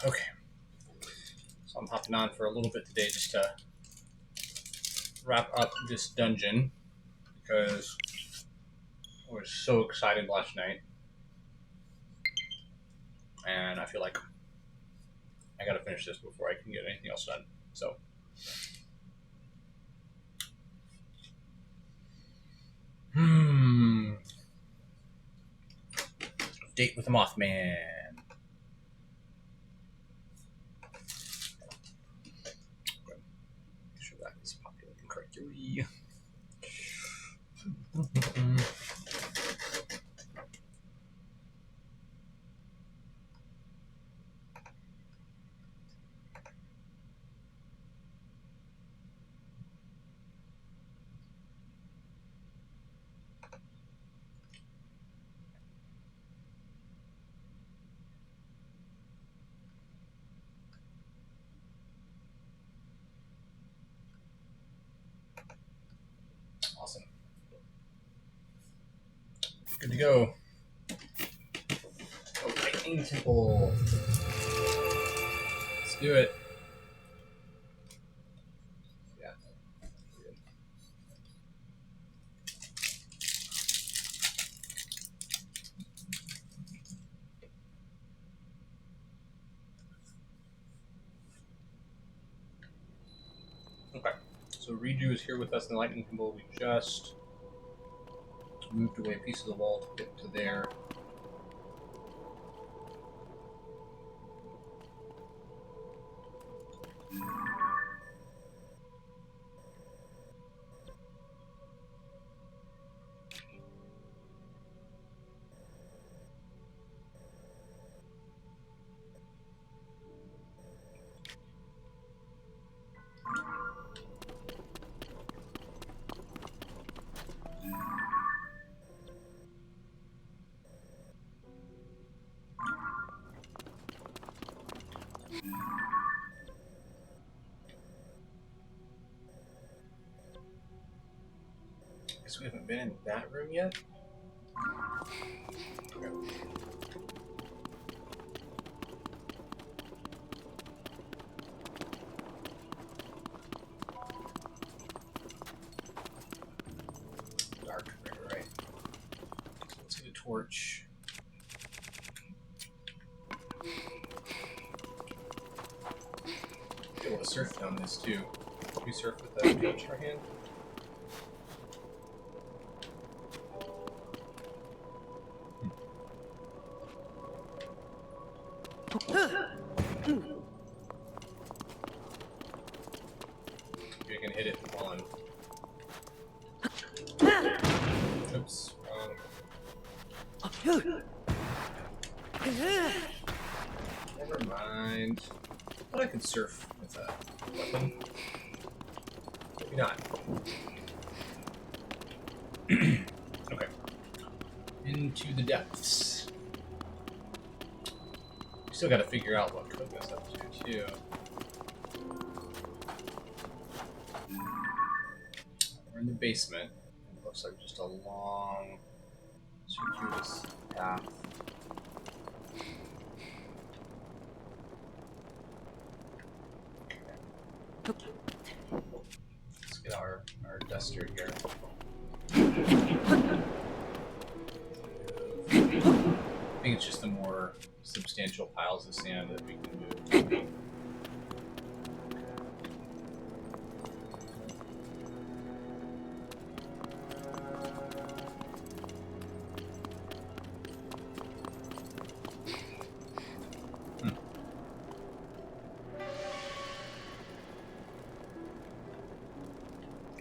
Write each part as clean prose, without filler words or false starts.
Okay, so I'm hopping on for a little bit today just to wrap up this dungeon because I was so excited last night, and I feel like I gotta finish this before I can get anything else done. So, date with the Mothman. Make sure that is populating correctly. Awesome. Good to go. Oh, lightning temple. Let's do it. Yeah. Okay. So Riju is here with us in the lightning temple. We just moved away a piece of the wall to get to there. Guess we haven't been in that room yet. Okay. Dark, right. Let's get a torch. Be able to surf down this too. Can we surf with the torch in our hand? Maybe I can hit it while I'm... Oops. Never mind. I thought I could surf with a weapon. Maybe not. Okay. Into the depths. We still gotta figure out what Koga's up to, too. We're in the basement. It looks like just a long, circuitous path. Let's get our duster here. I think it's just the more substantial piles of sand that we can move.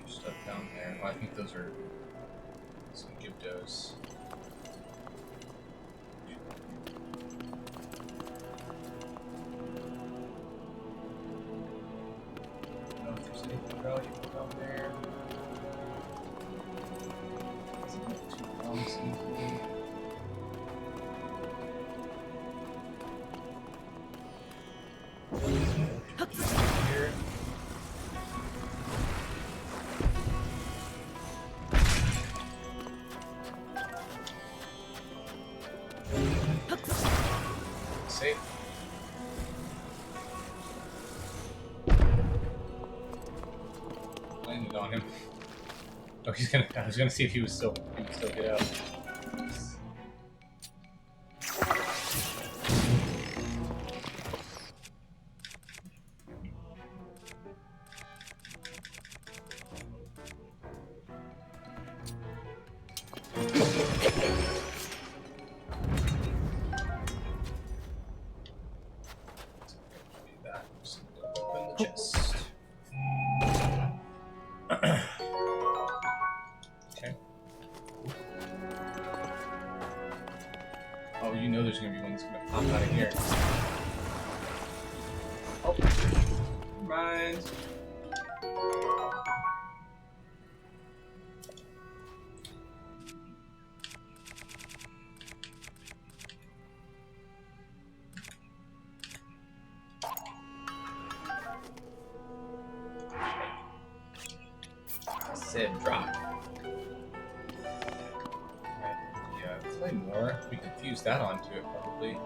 Stuff down there. Oh, I think those are some gyptos. I don't know if there's anything valuable down there. Doesn't look too promising to me. Here. Safe. on him. Oh, he's gonna. I was gonna see if he would still get out. Open the chest. Okay. Oh, you know there's gonna be one that's gonna pop out of here. Oh, never mind. Said drop. Right, yeah, Claymore. We can fuse that onto it probably.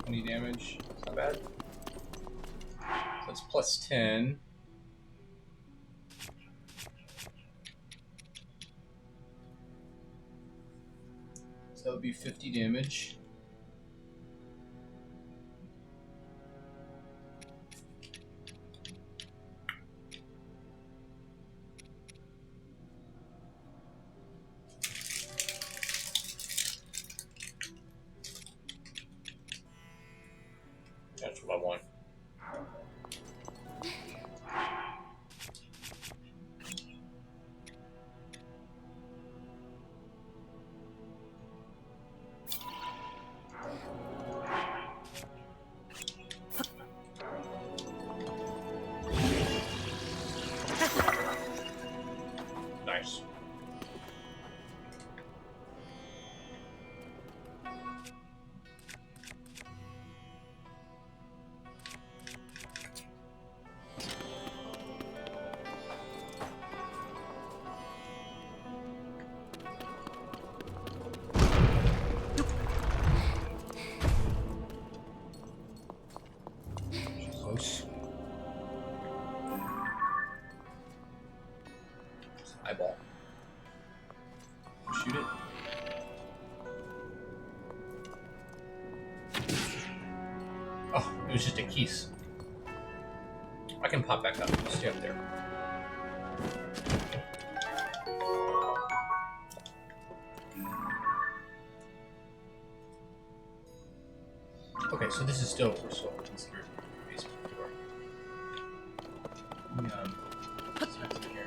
Any damage? It's not bad. So it's plus 10. That would be 50 damage. That's what I want. Nice. Close. Eyeball. Shoot it. Oh, it was just a keys. I can pop back up. Stay up there. Okay, so this is still considered a basement door. What's next in here?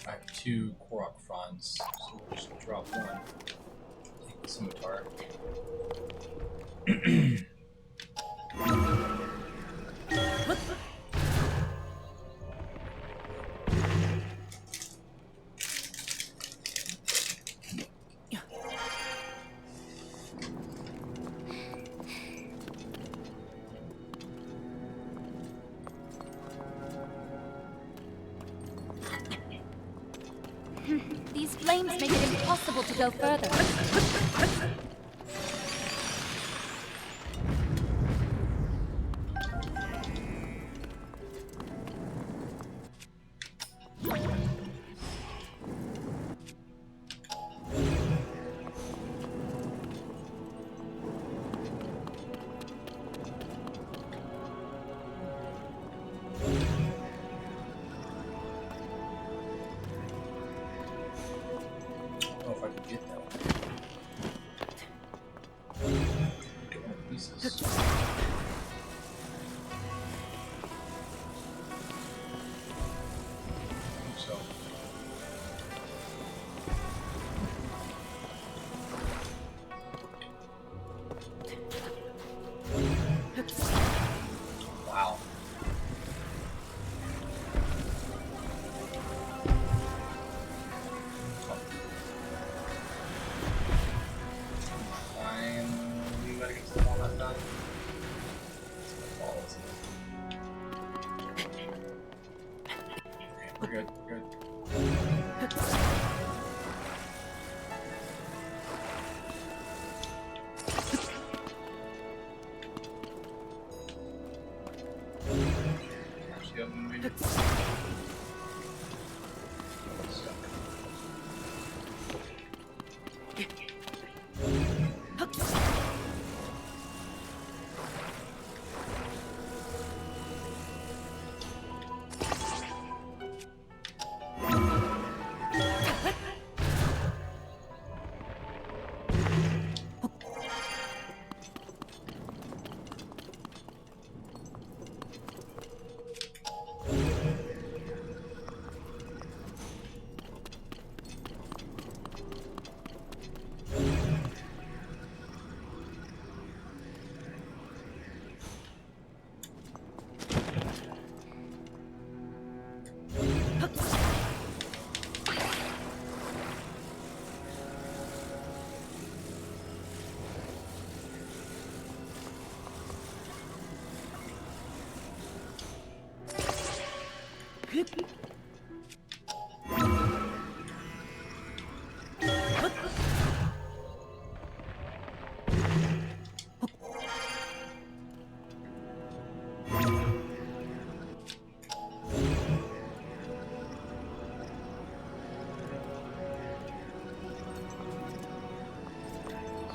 I have 2 Korok fronds, so we'll just drop one. Take the scimitar. These flames make it impossible to go further. I don't know if I can get that one. We're good. We're good. Catch the other one, maybe.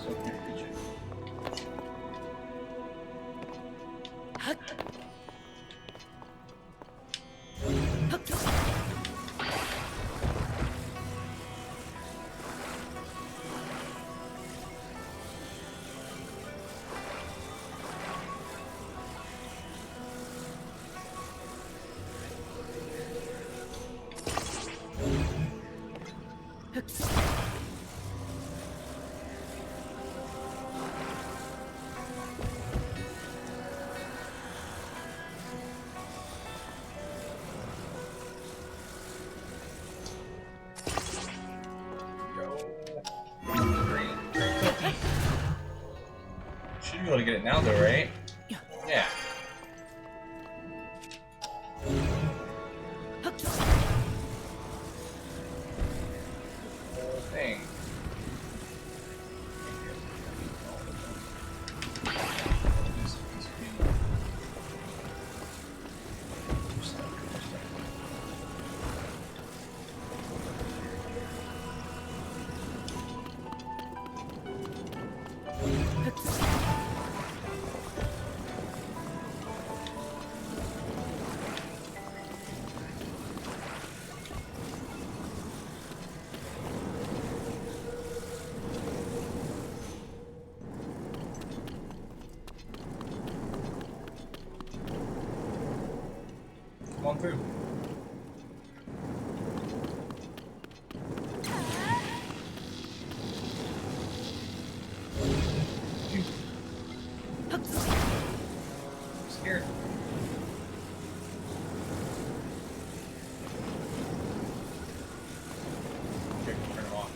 So can't reach it. Should be able to get it now, though, right? Yeah. Whole thing. Come on through. I'm scared. Okay, turn them off.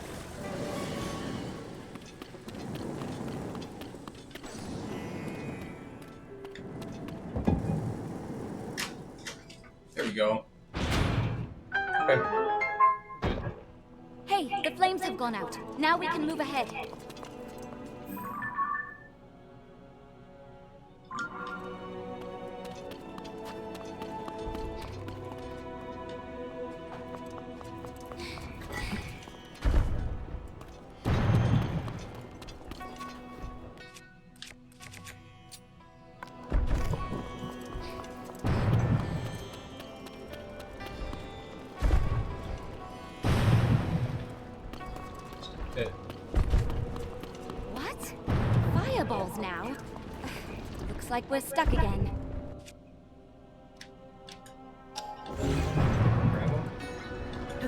There we go. Okay. Hey, the flames have gone out. Now we can move ahead. What? Fireballs now? Looks like we're stuck again. Grab 'em. I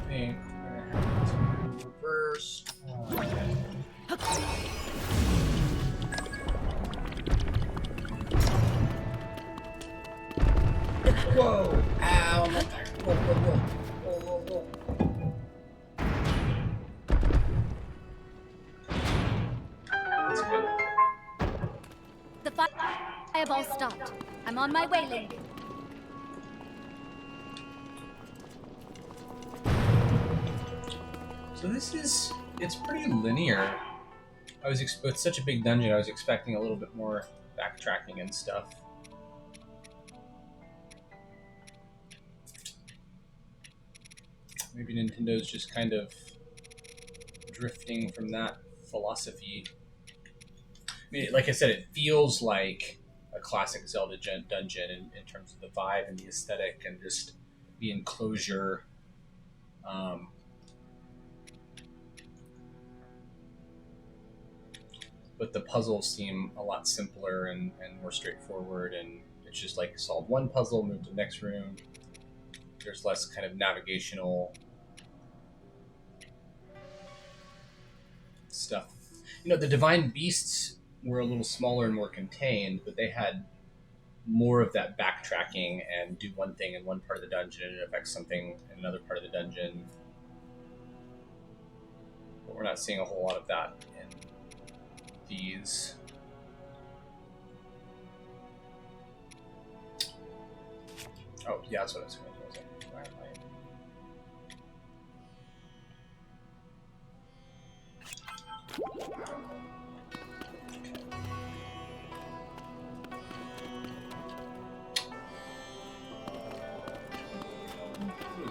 think we're gonna have to reverse. Whoa! Ow! I'm not there. Whoa, whoa, whoa. Whoa, whoa, whoa. fireball stopped. I'm on my way, Link. So this is, it's pretty linear. With such a big dungeon, I was expecting a little bit more backtracking and stuff. Maybe Nintendo's just kind of drifting from that philosophy. I mean, like I said, it feels like a classic Zelda dungeon in terms of the vibe and the aesthetic and just the enclosure. But the puzzles seem a lot simpler and more straightforward, and it's just like solve one puzzle, move to the next room. There's less kind of navigational stuff. You know, the Divine Beasts were a little smaller and more contained, but they had more of that backtracking and do one thing in one part of the dungeon and it affects something in another part of the dungeon. But we're not seeing a whole lot of that in these. Oh, yeah, that's what I was going to do.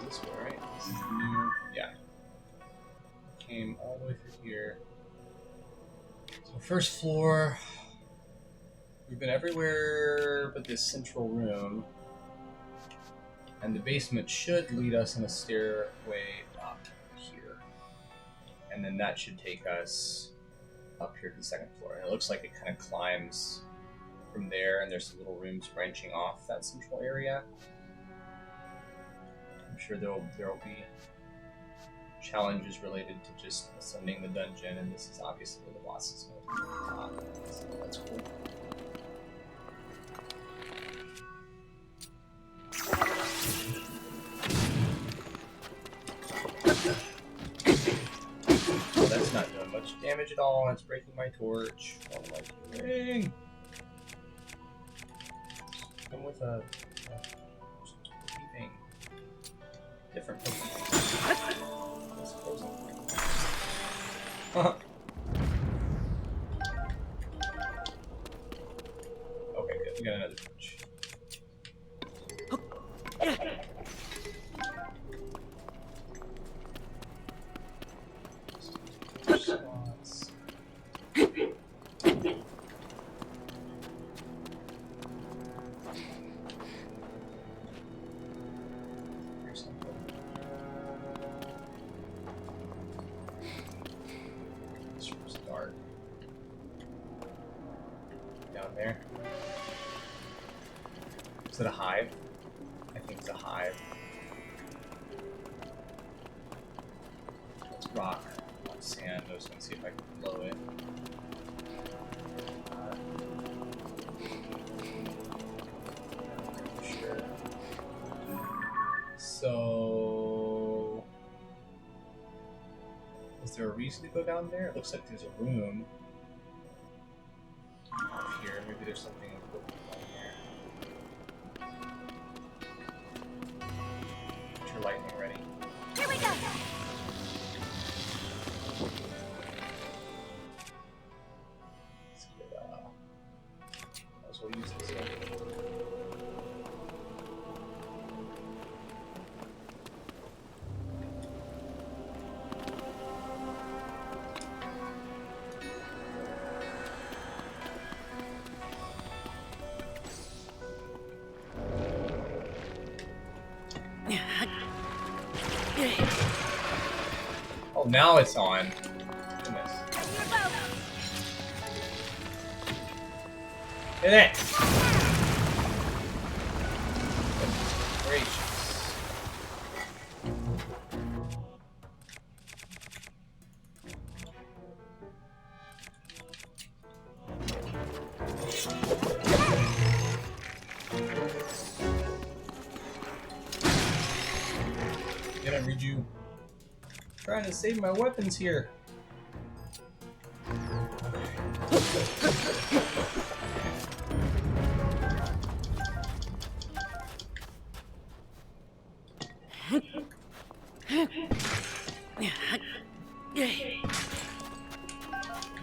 This way, right? This is new. Yeah. Came all the way through here. So first floor. We've been everywhere but this central room. And the basement should lead us in a stairway up here. And then that should take us up here to the second floor. And it looks like it kind of climbs from there, and there's some little rooms branching off that central area. I'm sure there'll be challenges related to just ascending the dungeon, and this is obviously where the boss is going to be at the top. So that's cool. Oh, that's not doing much damage at all. It's breaking my torch. What am I doing? Come with a thing. Different Pokemon. That's frozen. Okay, good. We got another torch. Slots. Here's something. This room's dark. Down there. Is it a hive? I think it's a hive. Let's rock. Sand. I was going to see if I could blow it. Sure. So, is there a reason to go down there? It looks like there's a room up here. Maybe there's something important down there. Get your lightning ready. Here we go! We'll use this one. Oh, now it's on. Goodness. Hit it! Gracious. Gonna read you. Trying to save my weapons here.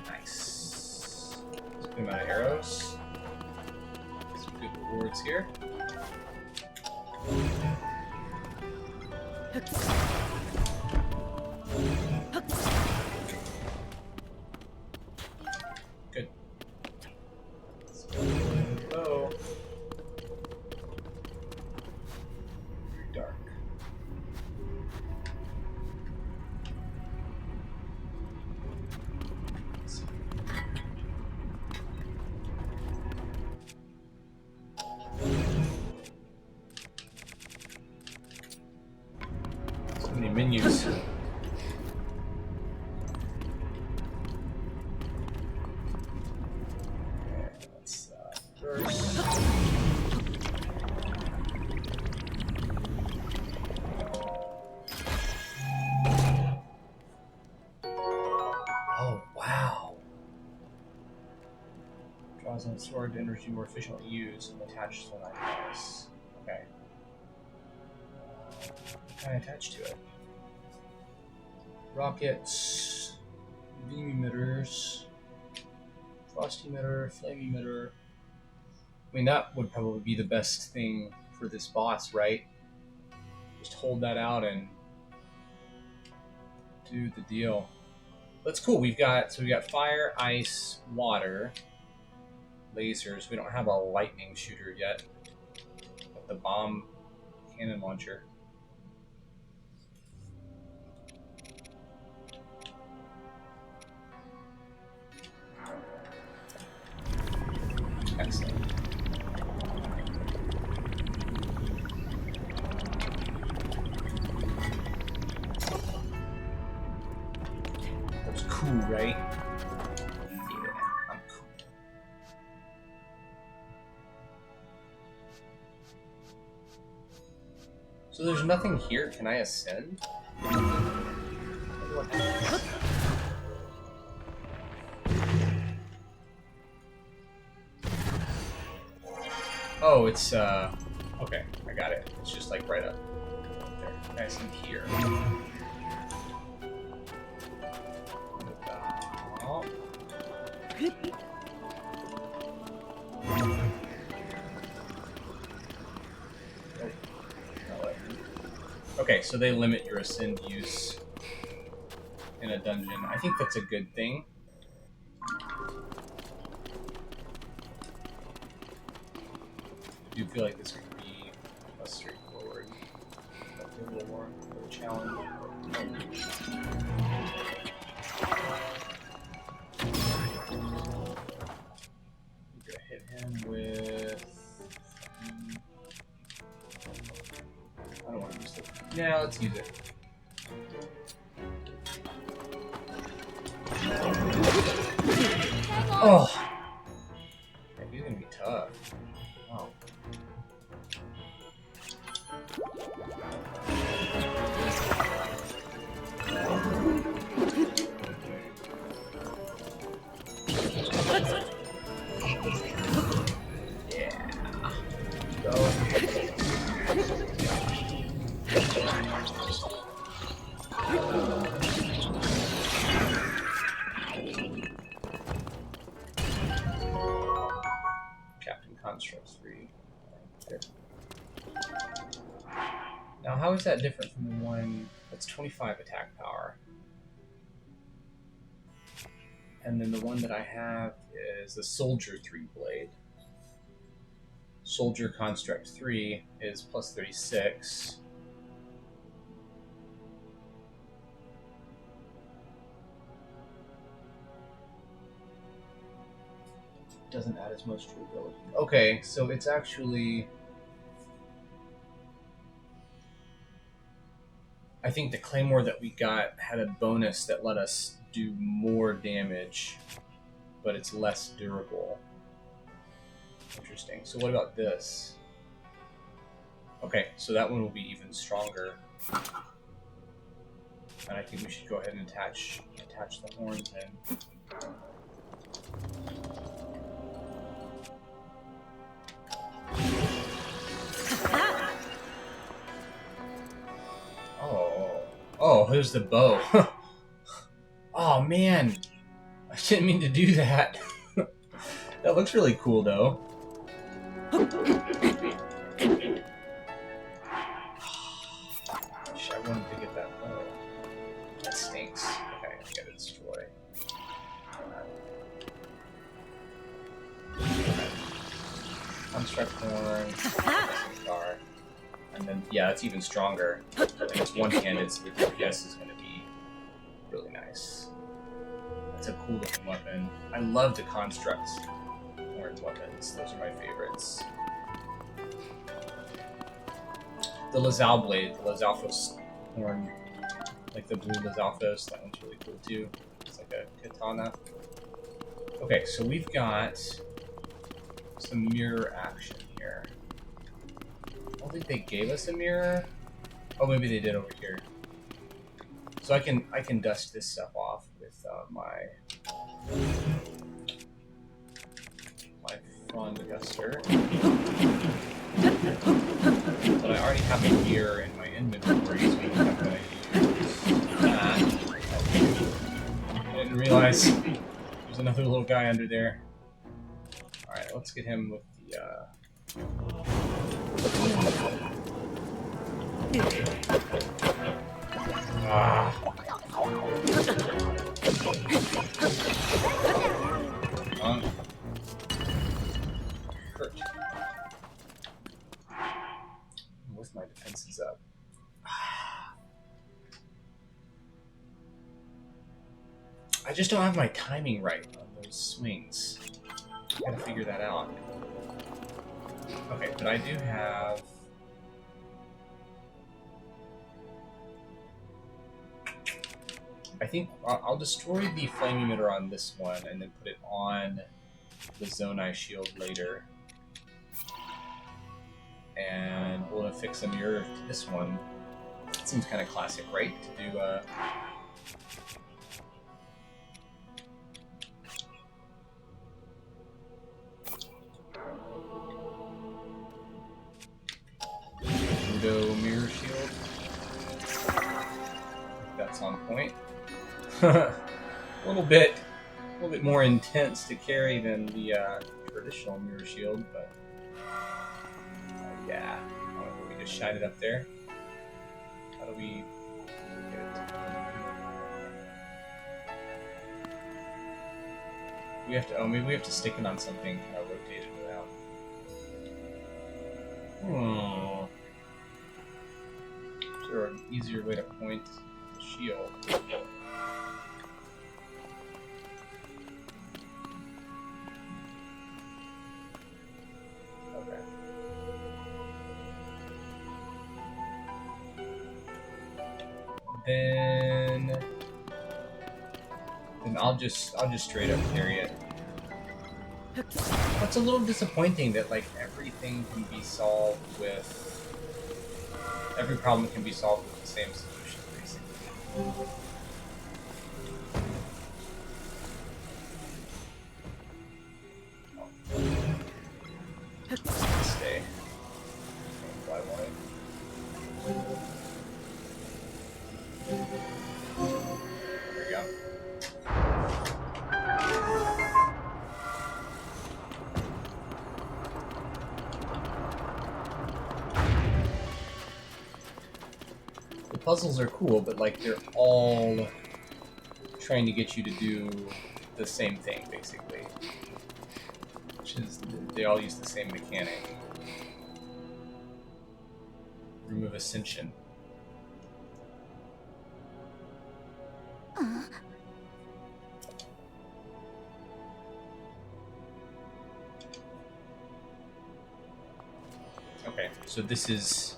Nice. Good amount of arrows. Some good rewards here. Good. Oh. Very dark. So many menus. Let's first. Oh wow! Draws on sword energy more efficiently used and attached to an device. Okay. Can I attach to it? Rockets, beam emitters, frost emitter, flame emitter. I mean, that would probably be the best thing for this boss, right? Just hold that out and do the deal. That's cool. We got fire, ice, water, lasers. We don't have a lightning shooter yet. But the bomb cannon launcher. Excellent. That was cool, right? Yeah, I'm cool. So there's nothing here. Can I ascend? Oh, it's okay, I got it. It's just like right up there. Nice and here. Oh. Okay, so they limit your ascend use in a dungeon. I think that's a good thing. I do feel like this could be less straightforward. A little more of a challenge. I'm gonna hit him with. I don't want to use it. Yeah, let's use it. Oh! Yeah, he's gonna be tough. Wow. Yeah. Go. Captain Construct 3. There. Now, how is that different from the one that's 25 attack power? And then the one that I have is the Soldier 3 blade. Soldier Construct 3 is plus 36. Doesn't add as much durability. Okay, so it's actually... I think the Claymore that we got had a bonus that let us do more damage, but it's less durable. Interesting. So what about this? Okay, so that one will be even stronger. And I think we should go ahead and attach the horns in. Oh. Oh, here's the bow. Oh man, I didn't mean to do that. That looks really cool though. Wish I wanted to get that bow. That stinks. Okay, I gotta destroy. Construct horn, star, and then yeah, it's even stronger. And it's one-handed, so the DPS is going to be really nice. That's a cool looking weapon. I love the construct horn weapons; those are my favorites. The Lazal blade, the Lazalfos horn, like the blue Lazalfos, that one's really cool too. It's like a katana. Okay, so we've got some mirror action here. I don't think they gave us a mirror. Oh, maybe they did over here. So I can dust this stuff off with my frond duster. But I already have a mirror in my inventory, so I'm gonna use that. I didn't realize there's another little guy under there. Alright, let's get him with the hurt. With my defenses up. I just don't have my timing right on those swings. I gotta figure that out. Okay, but I do have... I think I'll destroy the flame emitter on this one and then put it on the Zonai shield later. And we'll affix a mirror to this one. That seems kind of classic, right? To do Ludo mirror shield. That's on point. a little bit more intense to carry than the traditional mirror shield, but yeah. We just shine it up there. How do we get it? We have to. Oh, maybe we have to stick it on something. Rotate it around. Is there an easier way to point the shield? Okay. Then I'll just straight up carry it. It's a little disappointing that like everything can be solved with every problem can be solved with the same solution, basically. Stay. Fly away. There we go. The puzzles are cool, but like they're all trying to get you to do the same thing, basically. Which is, they all use the same mechanic. Remove Ascension. Okay, so this is...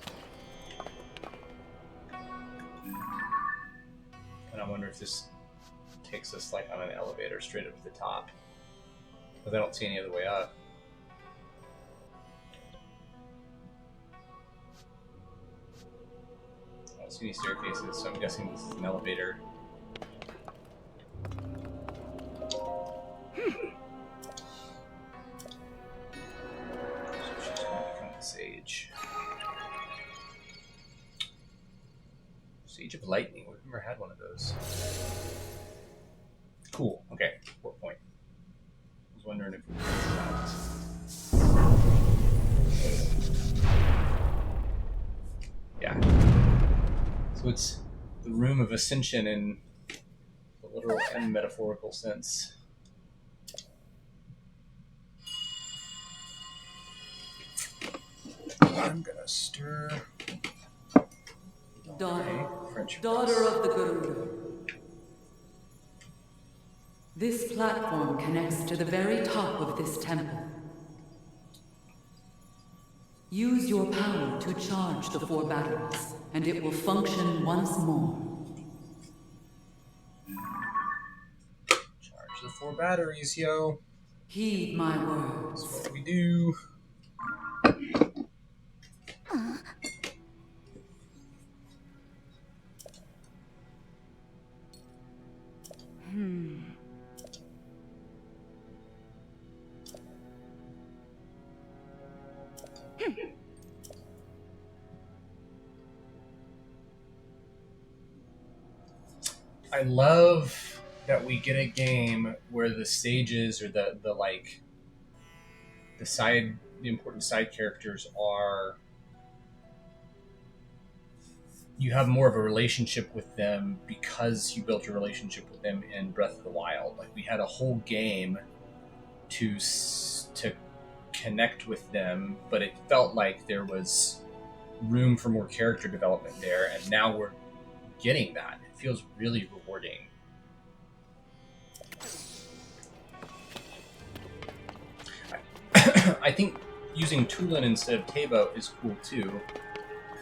And I wonder if this takes us like on an elevator straight up to the top. Because I don't see any other way up. I don't see any staircases, so I'm guessing this is an elevator. So she's going to become the sage. Sage of Lightning. Never had one of those. Cool. Okay. 4 point. I was wondering if we could do that. Yeah. So it's the room of ascension in the literal and metaphorical sense. I'm gonna stir. Daughter, French daughter press. of the Garuda. This platform connects to the very top of this temple. Use your power to charge the 4 batteries, and it will function once more. Charge the 4 batteries, yo. Heed my words. That's what we do. I love that we get a game where the stages or the important side characters are, you have more of a relationship with them because you built a relationship with them in Breath of the Wild. Like, we had a whole game to connect with them, but it felt like there was room for more character development there, and now we're getting that. It feels really rewarding. I think using Tulin instead of Teba is cool too.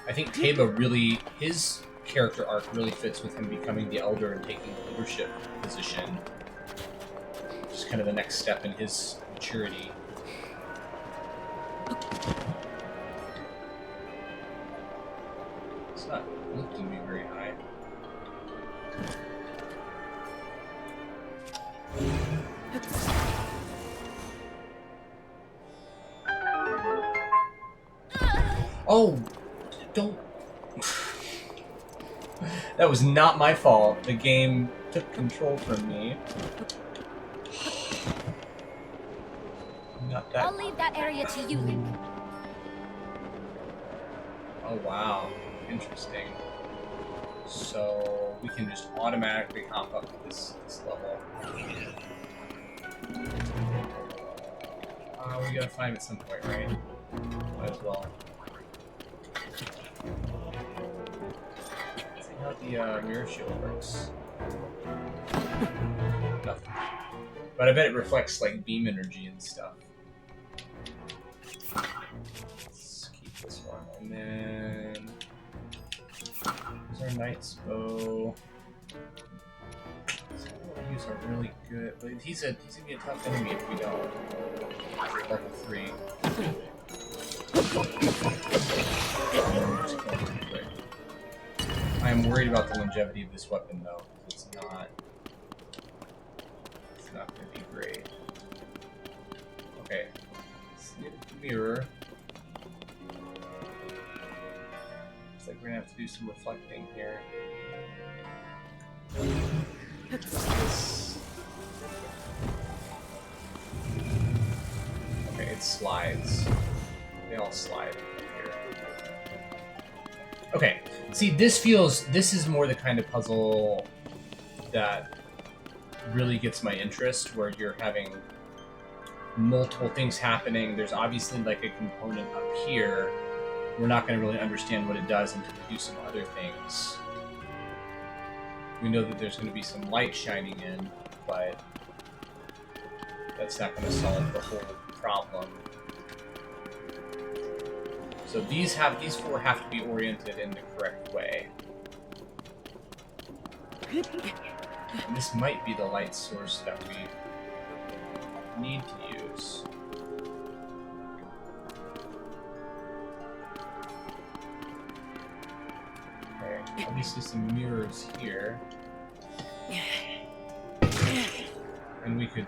I think Teba really, his character arc really fits with him becoming the elder and taking the leadership position. Just kind of the next step in his maturity. It's not lifting me very high. Oh, don't. That was not my fault. The game took control from me. Not that. I'll leave that area to you, Link. Oh wow, interesting. So we can just automatically hop up to this level. We gotta find it at some point, right? Might as well. See how the mirror shield works. Nothing. But I bet it reflects like beam energy and stuff. Let's keep this one, and then here's our knight's bow. Use are really good, but he's gonna be a tough enemy if we don't. Level 3. I am worried about the longevity of this weapon though. It's not gonna be great. Okay. Let's get the mirror. Looks like we're gonna have to do some reflecting here. Okay, it slides. They all slide here. Okay, see, this is more the kind of puzzle that really gets my interest, where you're having multiple things happening. There's obviously like a component up here. We're not going to really understand what it does until we do some other things. We know that there's going to be some light shining in, but that's not going to solve the whole problem. So these 4 have to be oriented in the correct way. And this might be the light source that we need to use. Okay, obviously some mirrors here. And we could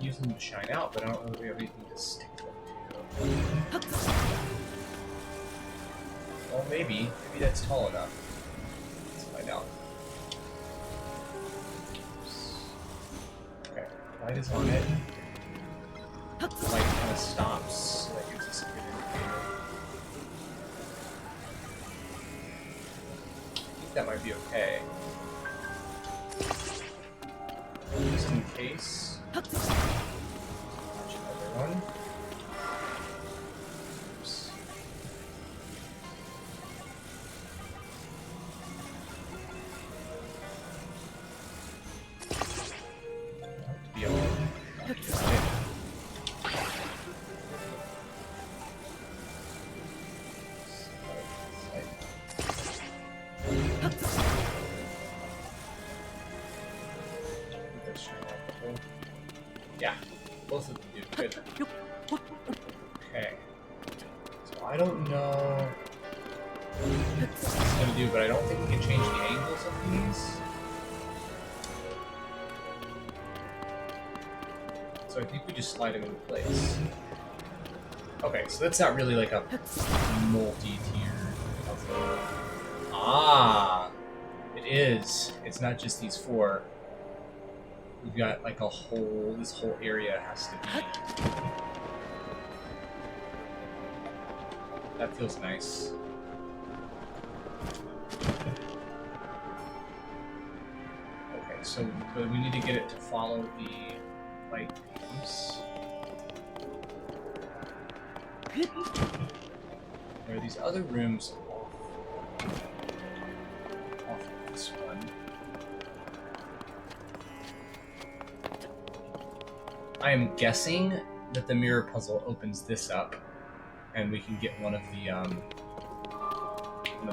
use them to shine out, but I don't know if we have anything to stick them to. Well, maybe that's tall enough. Let's find find out. Okay, light is on it. The light kind of stops, so that gives us a good indicator. I think that might be okay. Just in case. Watch another one. Oops. To be able to get it. Yeah, both of them do. Good. Okay. So I don't know what it's going to do, but I don't think we can change the angles of these. So I think we just slide them into place. Okay, so that's not really like a multi-tier puzzle. Ah! It is. It's not just these four. We've got like a whole, this whole area has to be. That feels nice. Okay, so but we need to get it to follow the light beams. There are these other rooms off of this one. I am guessing that the mirror puzzle opens this up, and we can get one of the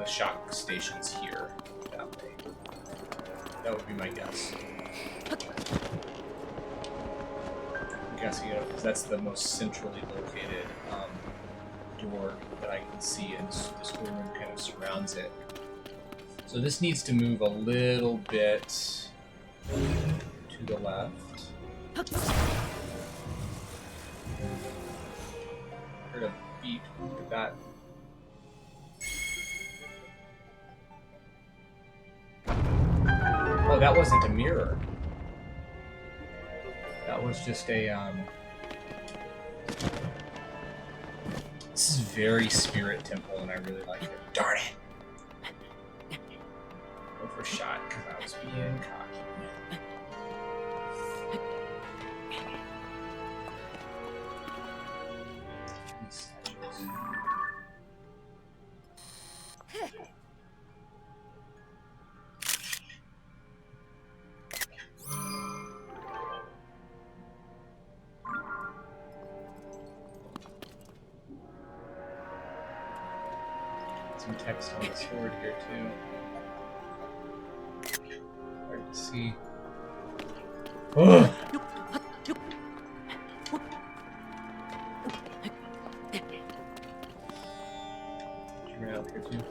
shock stations here that way. That would be my guess. I'm guessing it because that's the most centrally located door that I can see, and this whole room kind of surrounds it. So this needs to move a little bit to the left. Heard a beep. Look at that. Oh, that wasn't a mirror. That was just a This is very Spirit Temple, and I really like it. Darn it! Go for a shot because I was being cocky. Some text on the sword here too. Hard to see. Ugh. Right out here too.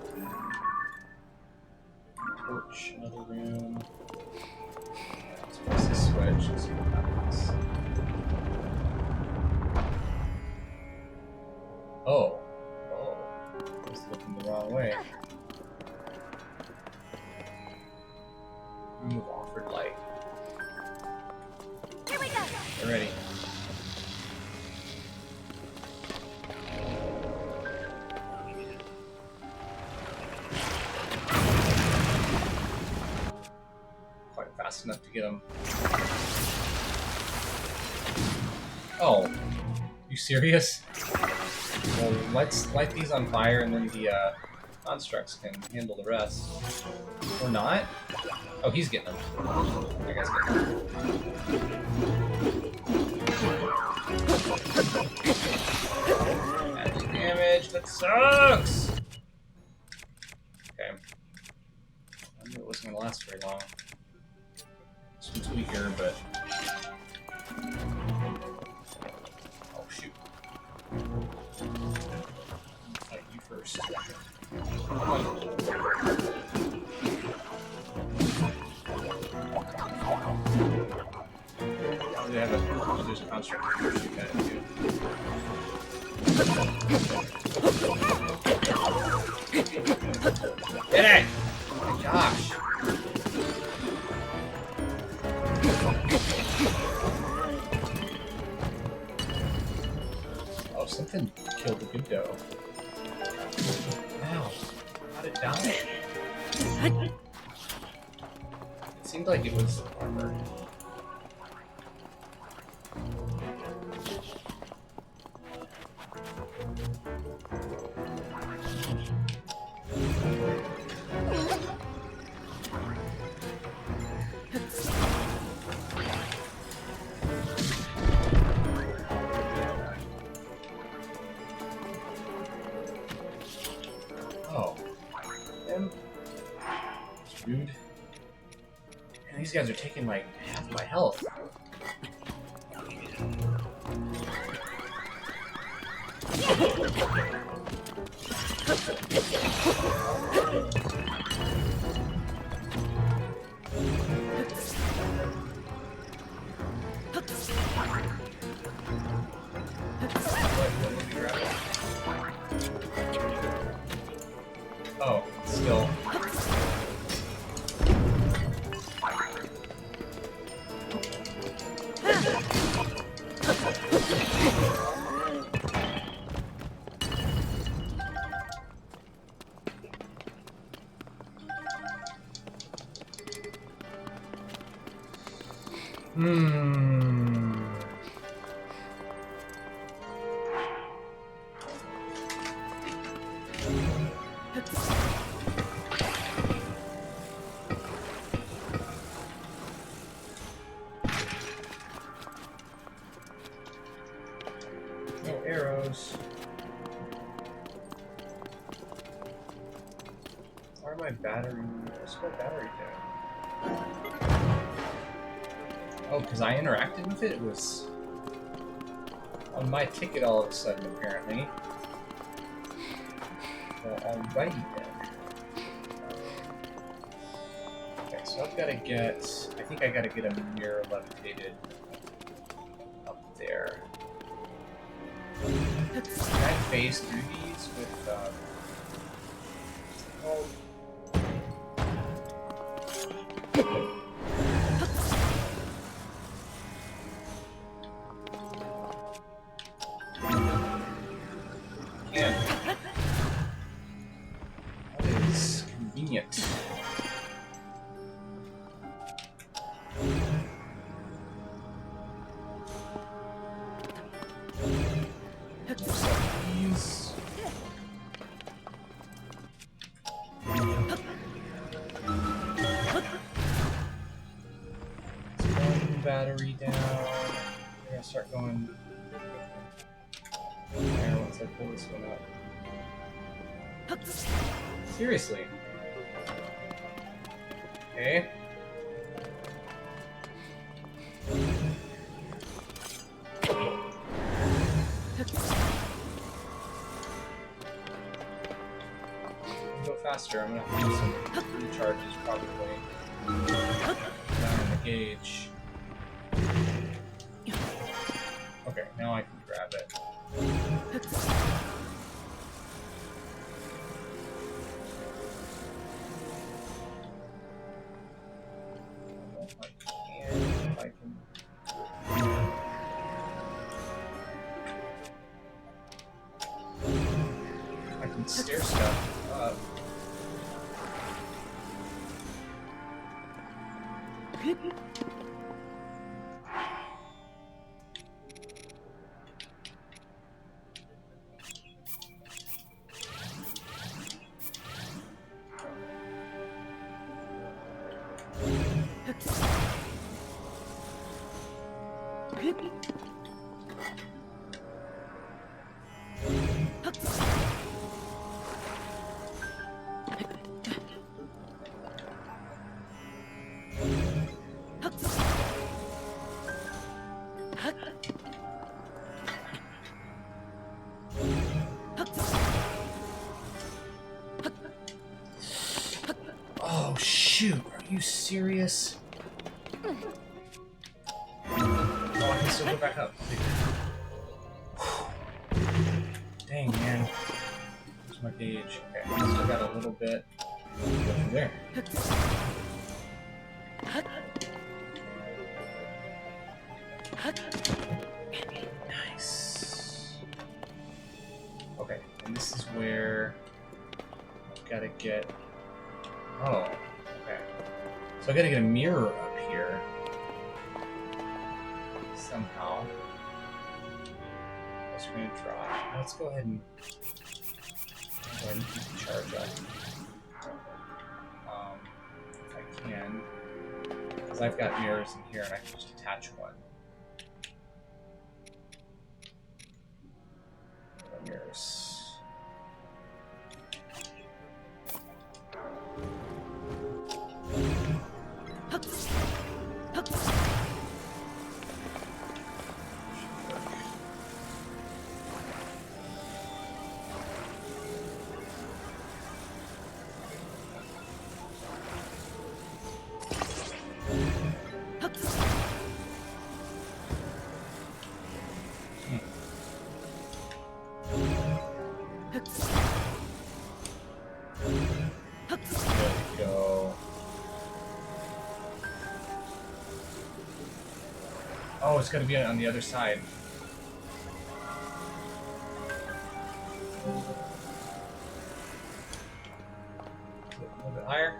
Torch, another room. Let's press the switch and see what happens. Oh. Looking the wrong way. Remove offered light. Here we go. Get ready. Quite fast enough to get them. Oh, you serious? Well, let's light these on fire, and then the constructs can handle the rest. Or not? Oh, he's getting them. That guy's getting them. Magic damage. That sucks. Okay. I knew it wasn't gonna last very long. This one's weaker, but. Oh shoot. Fight you first. Come on. Oh, they have a. Oh, there's a construct to shoot at it too. Get it! Oh my gosh. Oh, something killed the good dough. Wow. How'd it die? It seemed like it was armored. Oh. It's rude. And these guys are taking like half my health. Oh, still. No arrows. Why are my battery? What's my battery doing? Oh, because I interacted with it? It was on my ticket all of a sudden, apparently. Well, alrighty then. Okay, so I've got to get... I think I got to get a mirror levitated up there. Can I phase through these with... Oh. That is convenient. These. One battery down. We're gonna start going. There, once I pull this one up. Seriously. Okay. Go faster. I'm gonna have to do some recharges probably. Down in the gauge. Okay, now I can grab it. If I can. I can stair stuff up. Oh shoot, are you serious? Oh, I can still go back up. Dang, man. Where's my gauge? Okay, I still got a little bit. Go from there. Nice. Okay, and this is where I've got to get. Oh, okay. So I got to get a mirror up here somehow. What's going to draw? Let's go ahead and keep the charge up. If I can, because I've got mirrors in here, and I can just attach one. Mirrors. Oh, it's got to be on the other side. A little bit higher.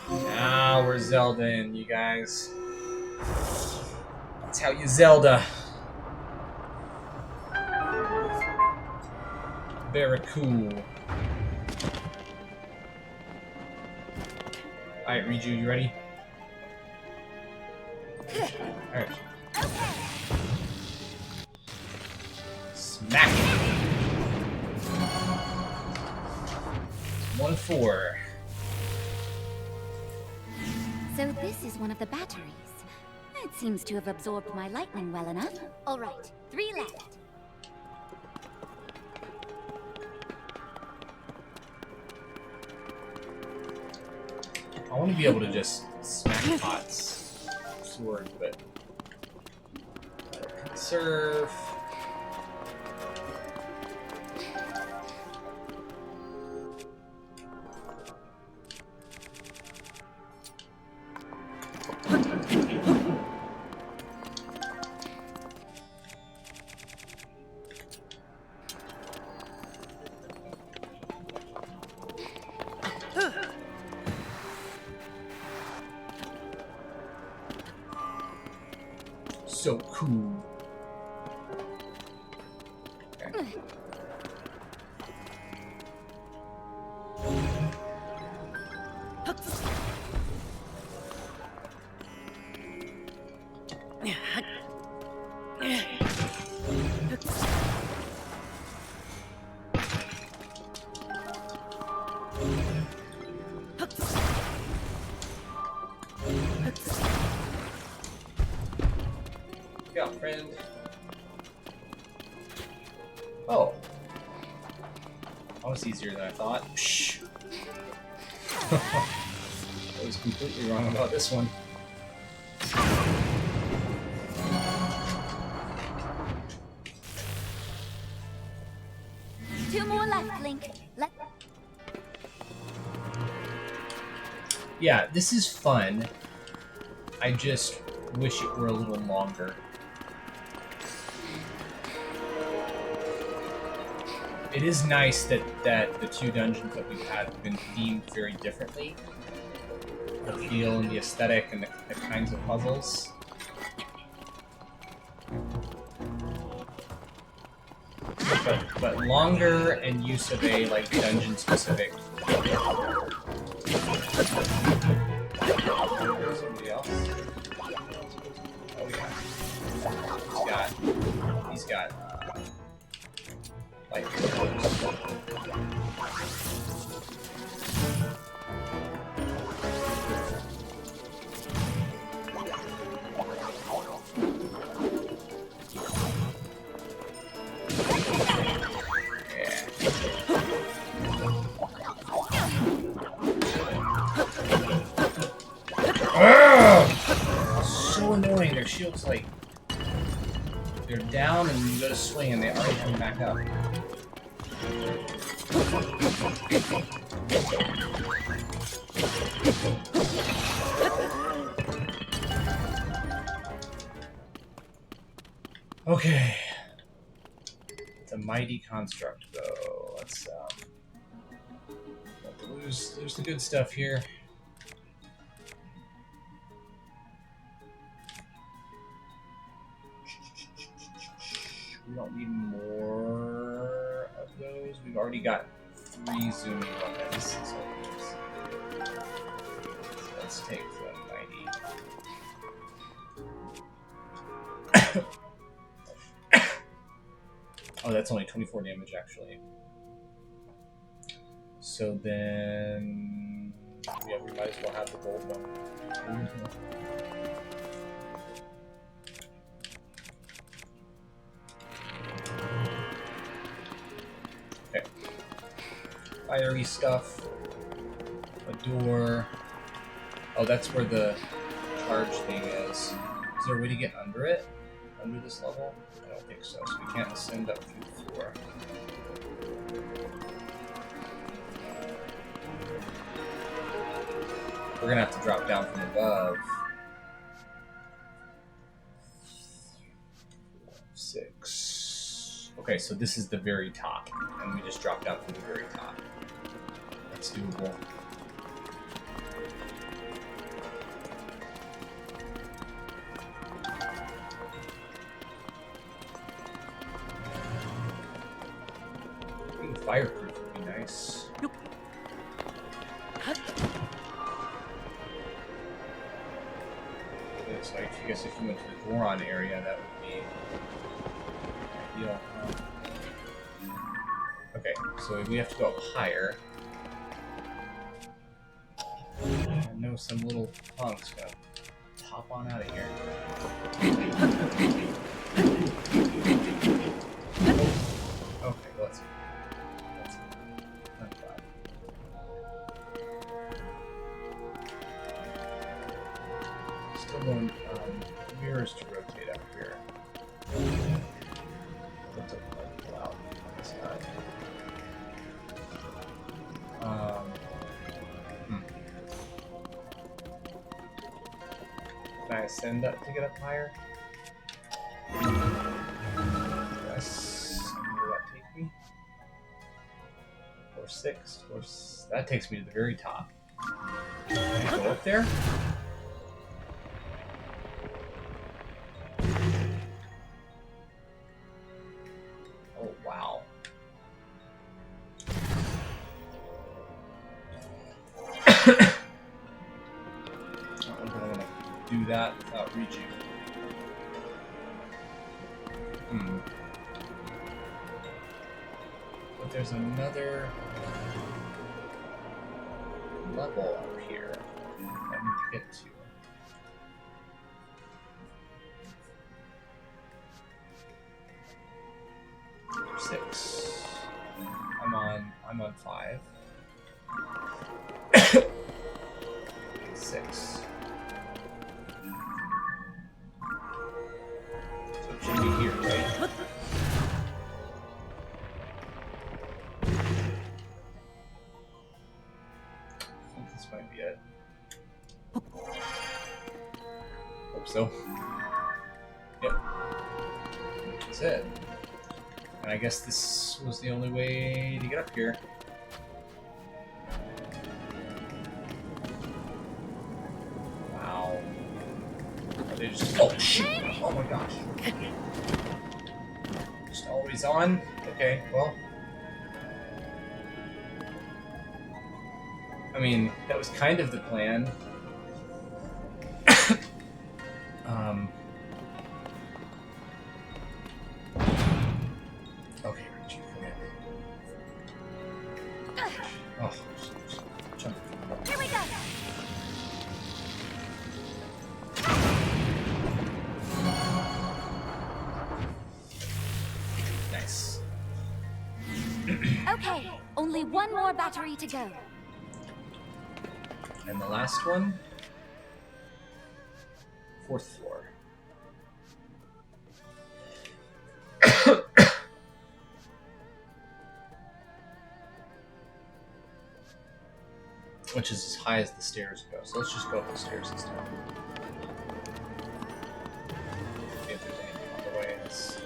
Now we're Zelda-ing, you guys. That's how you Zelda. Very cool. Alright, Riju, you ready? Alright. Smack it! 1-4. So this is one of the batteries. It seems to have absorbed my lightning well enough. All right, 3 left. I want to be able to just smack Pot's sword, but conserve. So cool. Okay. Yeah, friend. Oh. That was easier than I thought. Psh. I was completely wrong about this one. Two more left, Link. Yeah, this is fun. I just wish it were a little longer. It is nice that the 2 dungeons that we've had have been themed very differently. The feel and the aesthetic and the kinds of puzzles. But longer and use of a like dungeon specific. Somebody else. Oh yeah. He's got like so annoying. Their shields like they're down and you go to swing and they already come back up. Okay. It's a mighty construct, though. Let's not to lose the good stuff here. We don't need more of those. We've already got 3 zooming weapons. So let's take the mighty. Oh, that's only 24 damage, actually. So then, yeah, we might as well have the gold one. Okay. Fiery stuff. A door. Oh, that's where the charge thing is. Is there a way to get under it? Under this level? I don't think so. So we can't ascend up through the floor. We're gonna have to drop down from above. 6. Okay, so this is the very top, and we just dropped down from the very top. That's doable. Being fireproof would be nice. So I guess if you went to the Goron area, that would be ideal. Okay, so we have to go up higher. I know some little punk's gonna pop on out of here. Okay, let's see. Not bad. Still going mirrors to rotate up here. What's it like loud on this guy? Can I ascend up to get up higher? Yes. Where will that take me? Or 6. That takes me to the very top. Can I go up there? Oh, wow. I don't know if I want to do that without reaching. But there's another level up here I need to get to. Six. I'm on 5. 6. So it should be here, right? I think this might be it. Hope so. Yep. That's it. And I guess this was the only way to get up here. Wow. Are they just... Oh, shoot! Oh my gosh. Just always on? Okay, well... I mean, that was kind of the plan. Okay, Richie, come here. Oh, jump. Here we go. Nice. Okay, only one more battery to go. And the last one, 4th floor. which is as high as the stairs go. So let's just go up the stairs instead. See if there's anything on the way. This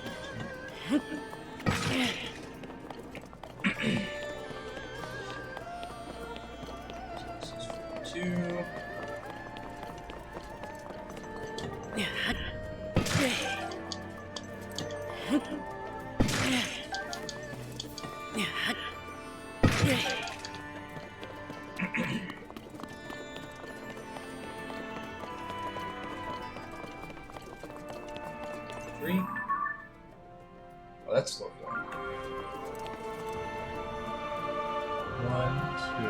is 2. Oh, that's slow form. 1, 2.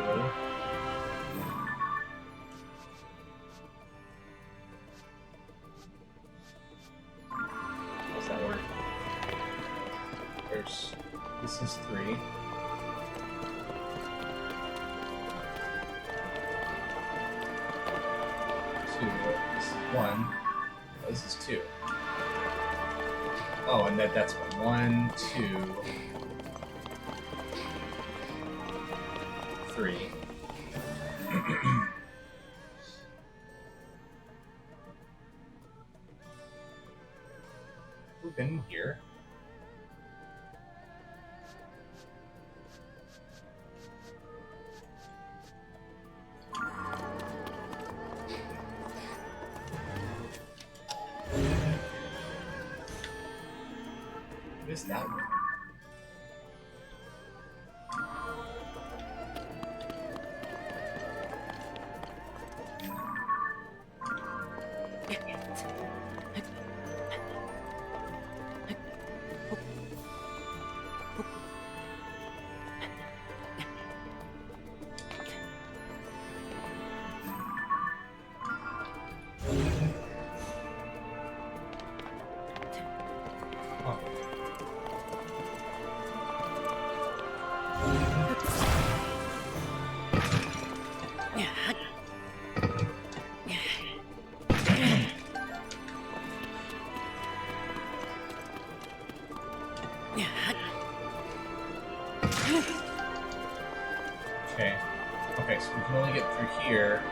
How's that work? This is 3. 2. This is 1. Oh, this is 2. Oh, and that's 1, 2, 3. We've been here. What is that one? Okay, so we can only get through here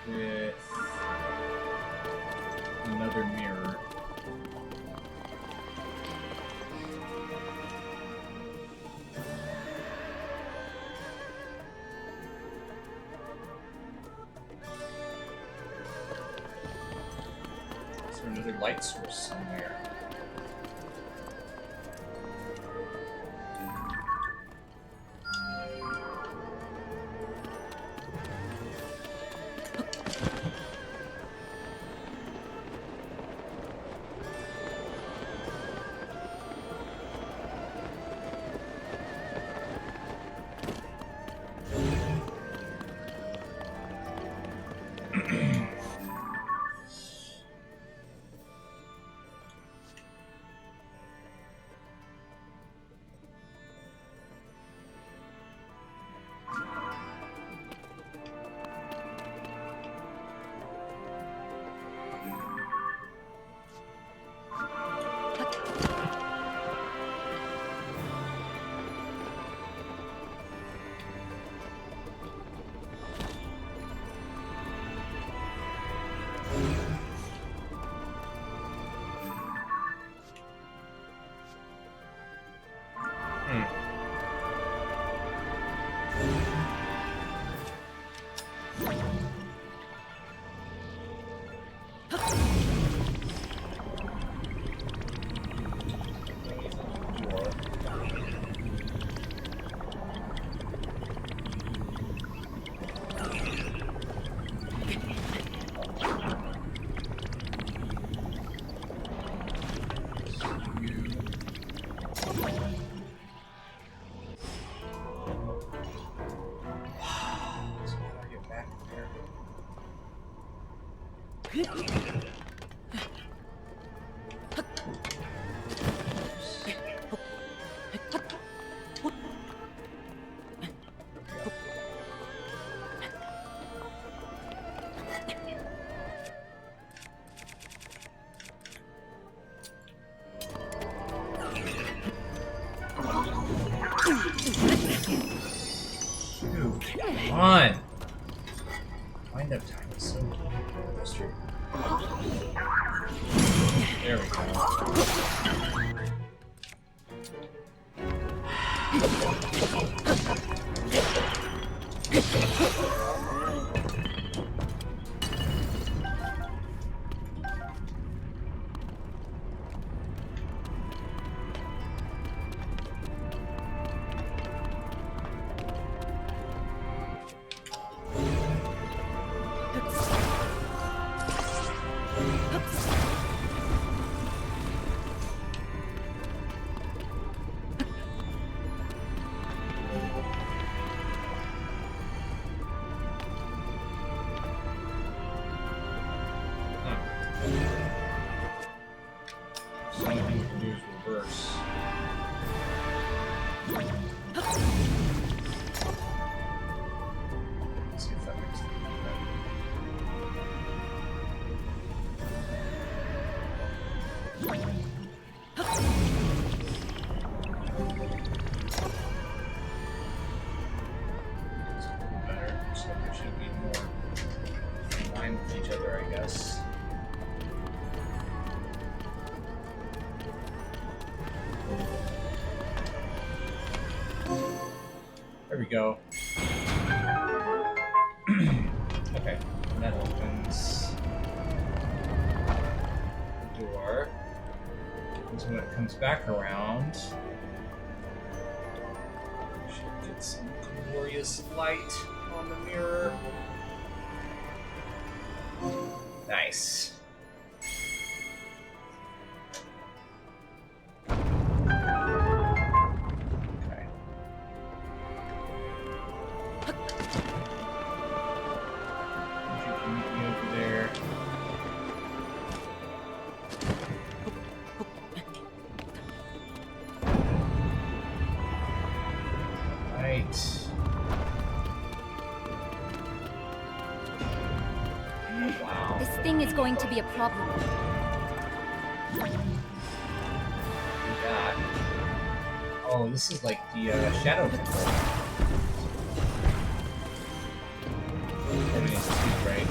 with another mirror. Is there another light source somewhere? Dude, come on! Wind up time is so frustrating. There we go. So many things to do is reverse. Let's see if that makes it better. So they should be more in line with each other, I guess. There we go. Okay, and that opens the door. And so when it comes back around, we should get some glorious light on the mirror. Nice. Okay. If you can meet me over there. Right. Wow. This thing is going to be a problem. God. Oh, this is like the shadow control. I mean, it's two, right?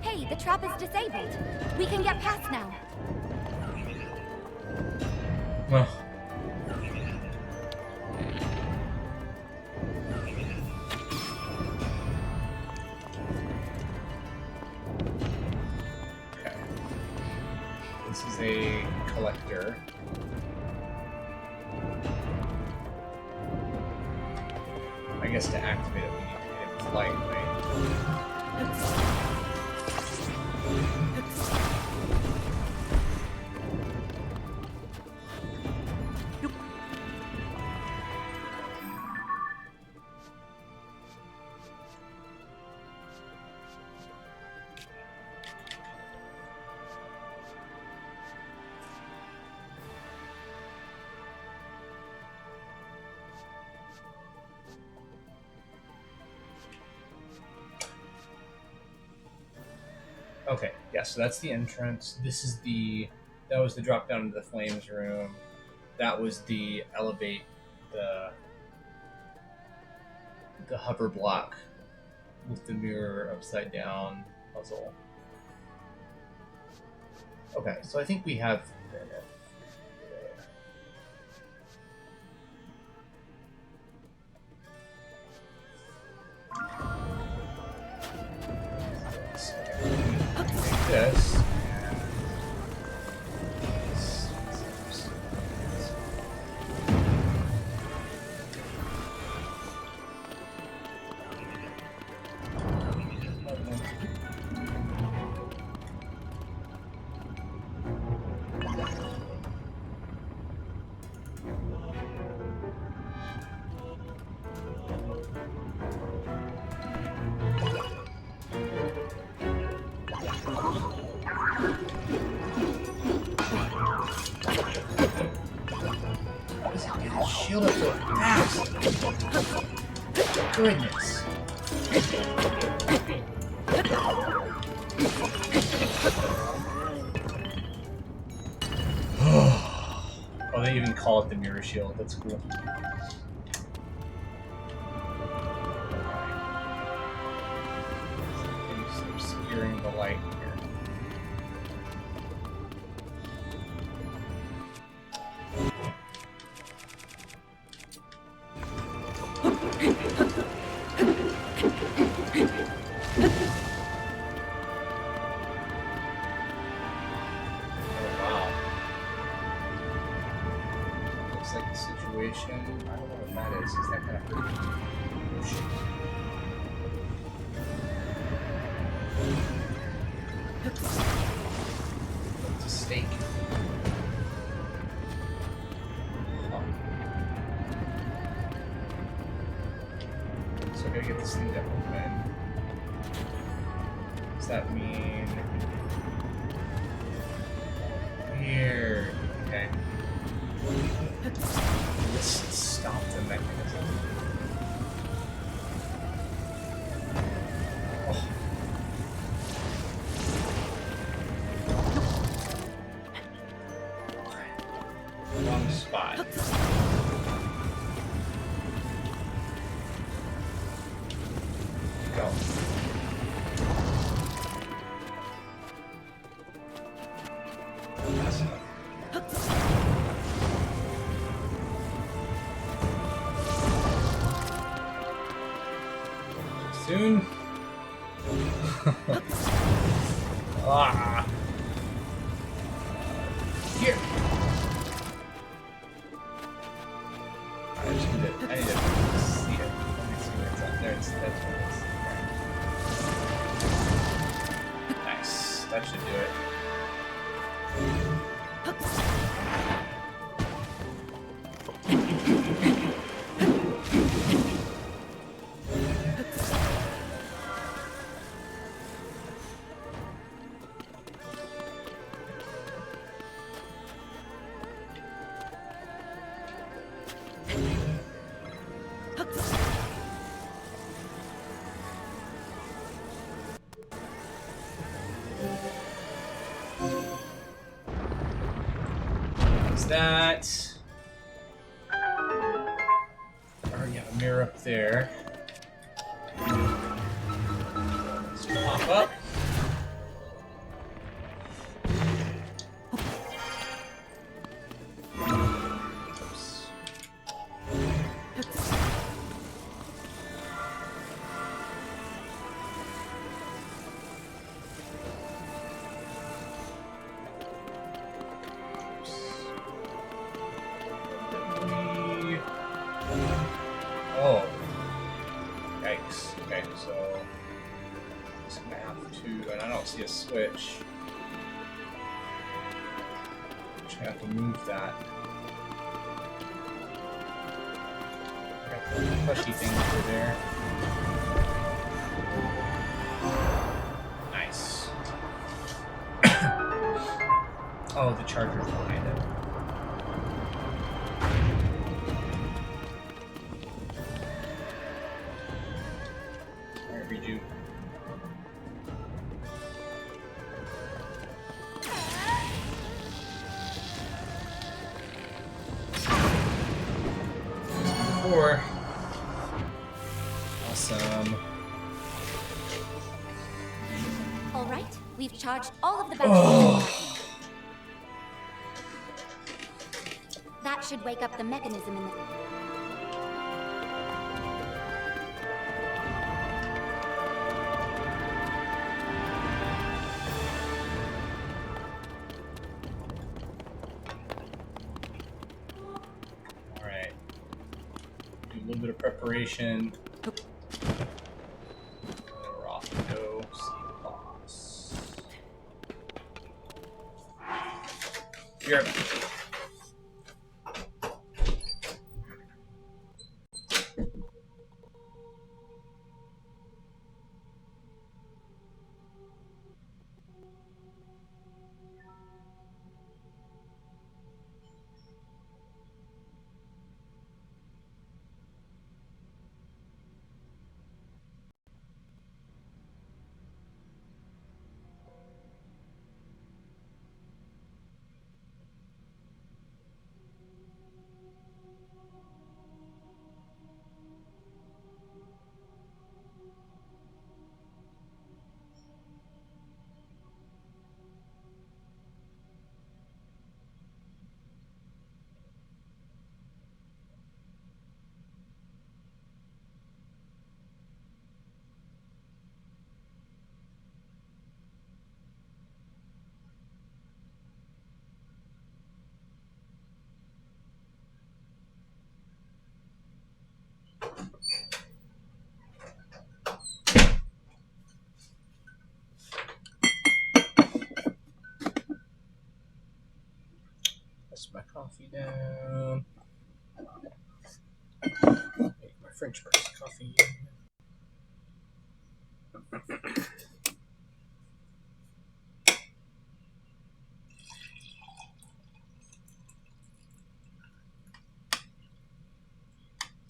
Hey, the trap is disabled. We can get past now. Well. Okay. This is a collector. I guess to activate it, we need to hit it with light, right? Okay, yeah, so that's the entrance. This is that was the drop down into the flames room. That was the elevate the hover block with the mirror upside down puzzle. Okay, so I think we have this. shield up so fast. Goodness. Oh, they even call it the mirror shield. That's cool. Obscuring the light here. Situation. I don't know what that is. Is that kind of shit? It's a stake. Huh. So I gotta get this thing to open. Does that mean here? Okay. Let's stop the mechanism. Oh. Wrong spot. Go. Soon. Ah. Here. I just need to see it. Let me see where it's at. There it's that's where it is. Nice. That should do it. That. Already have a mirror up there. Let's pop up. Oops. Oh. Yikes. Okay, so I'm gonna have to, and I don't see a switch. I'm just gonna have to move that. Got the pushy thing over there. Nice. Oh, the charger's behind it. Alright, redo. Before. Awesome. All right, we've charged all of the batteries. That should wake up the mechanism in the... Alright. Do a little bit of preparation. And we're off to go see the boss. Be right back.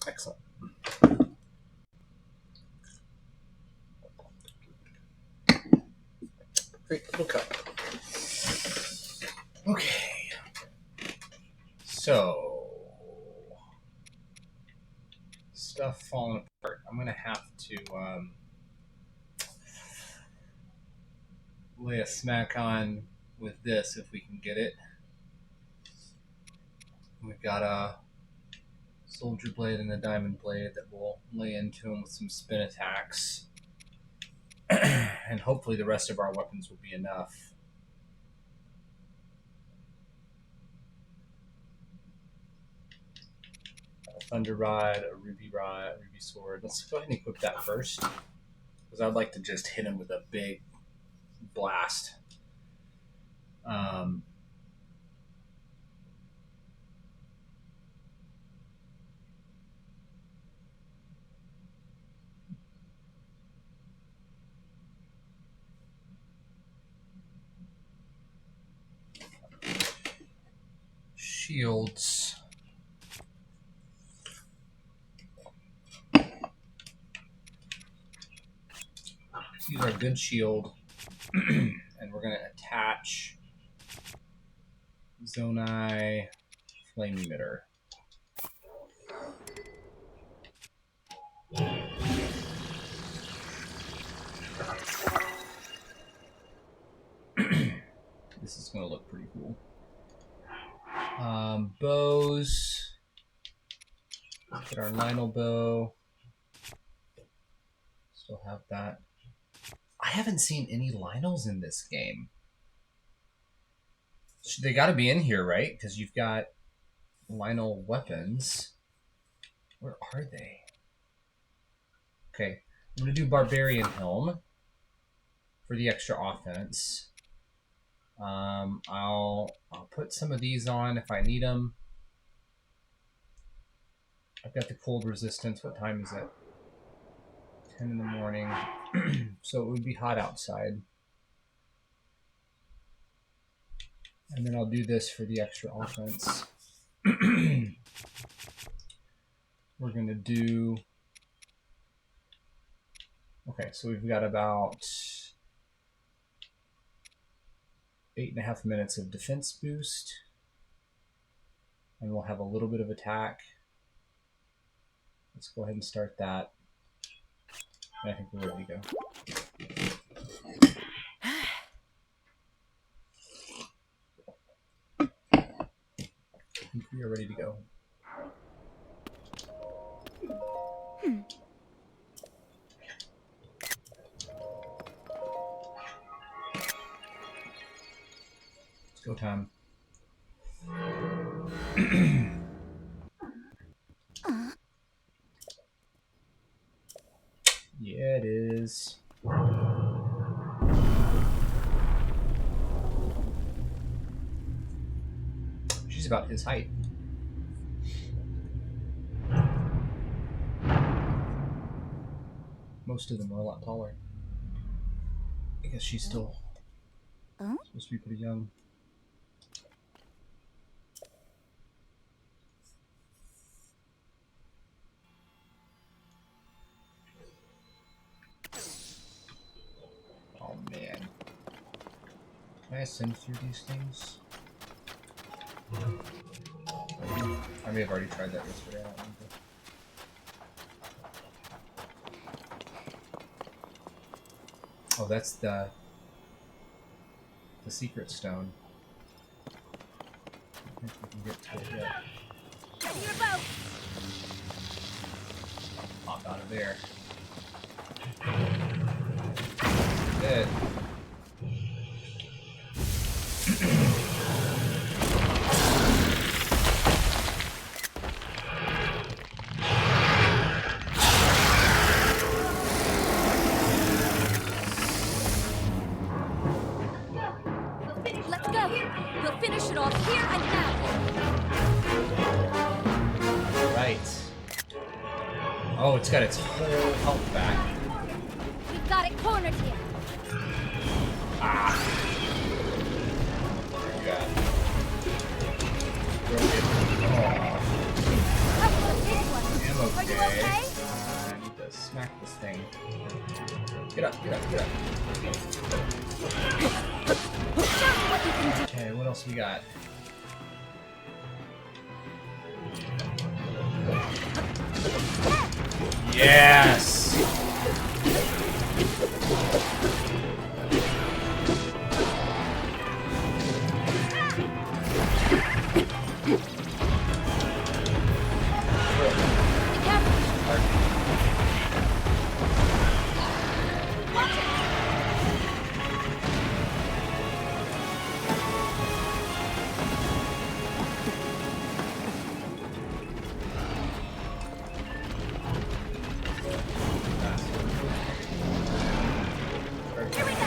Excellent. Great little cup. Okay. So, stuff falling apart. I'm going to have to lay a smack on with this if we can get it. We've got a soldier blade and a diamond blade that we'll lay into him with some spin attacks. And hopefully the rest of our weapons will be enough. A thunder rod, a ruby sword. Let's go ahead and equip that first, because I'd like to just hit him with a big blast. Shields. Let's use our good shield, and we're going to attach Zonai Flame Emitter. This is going to look pretty cool. Bows. Let's get our Lionel bow. Still have that. I haven't seen any Lionels in this game. They got to be in here, right? Because you've got Lionel weapons. Where are they? Okay, I'm going to do Barbarian Helm for the extra offense. I'll put some of these on if I need them. I've got the cold resistance. What time is it? 10 in the morning. So it would be hot outside. And then I'll do this for the extra offense. We're going to do... Okay, so we've got about 8.5 minutes of defense boost. And we'll have a little bit of attack. Let's go ahead and start that. And I think we're ready to go. I think we are ready to go. It's go time. Yeah, it is. She's about his height. Most of them are a lot taller. I guess she's still supposed to be pretty young. Oh man. Can I ascend through these things? I may have already tried that yesterday. I don't remember. Oh, that's the secret stone. I think we can get to it yet. Get your boat! Pop out of there. Dead. Let's go! We'll finish it off here and now! Right. Oh, it's got its whole health back. We've got it cornered! cornered here. Ah. God. That was a big one. I'm Are you okay. okay? I need to smack this thing. Get up, get up, get up. Show me what you can do. Okay, what else we got? Yes! Be careful. Watch it. Here we go.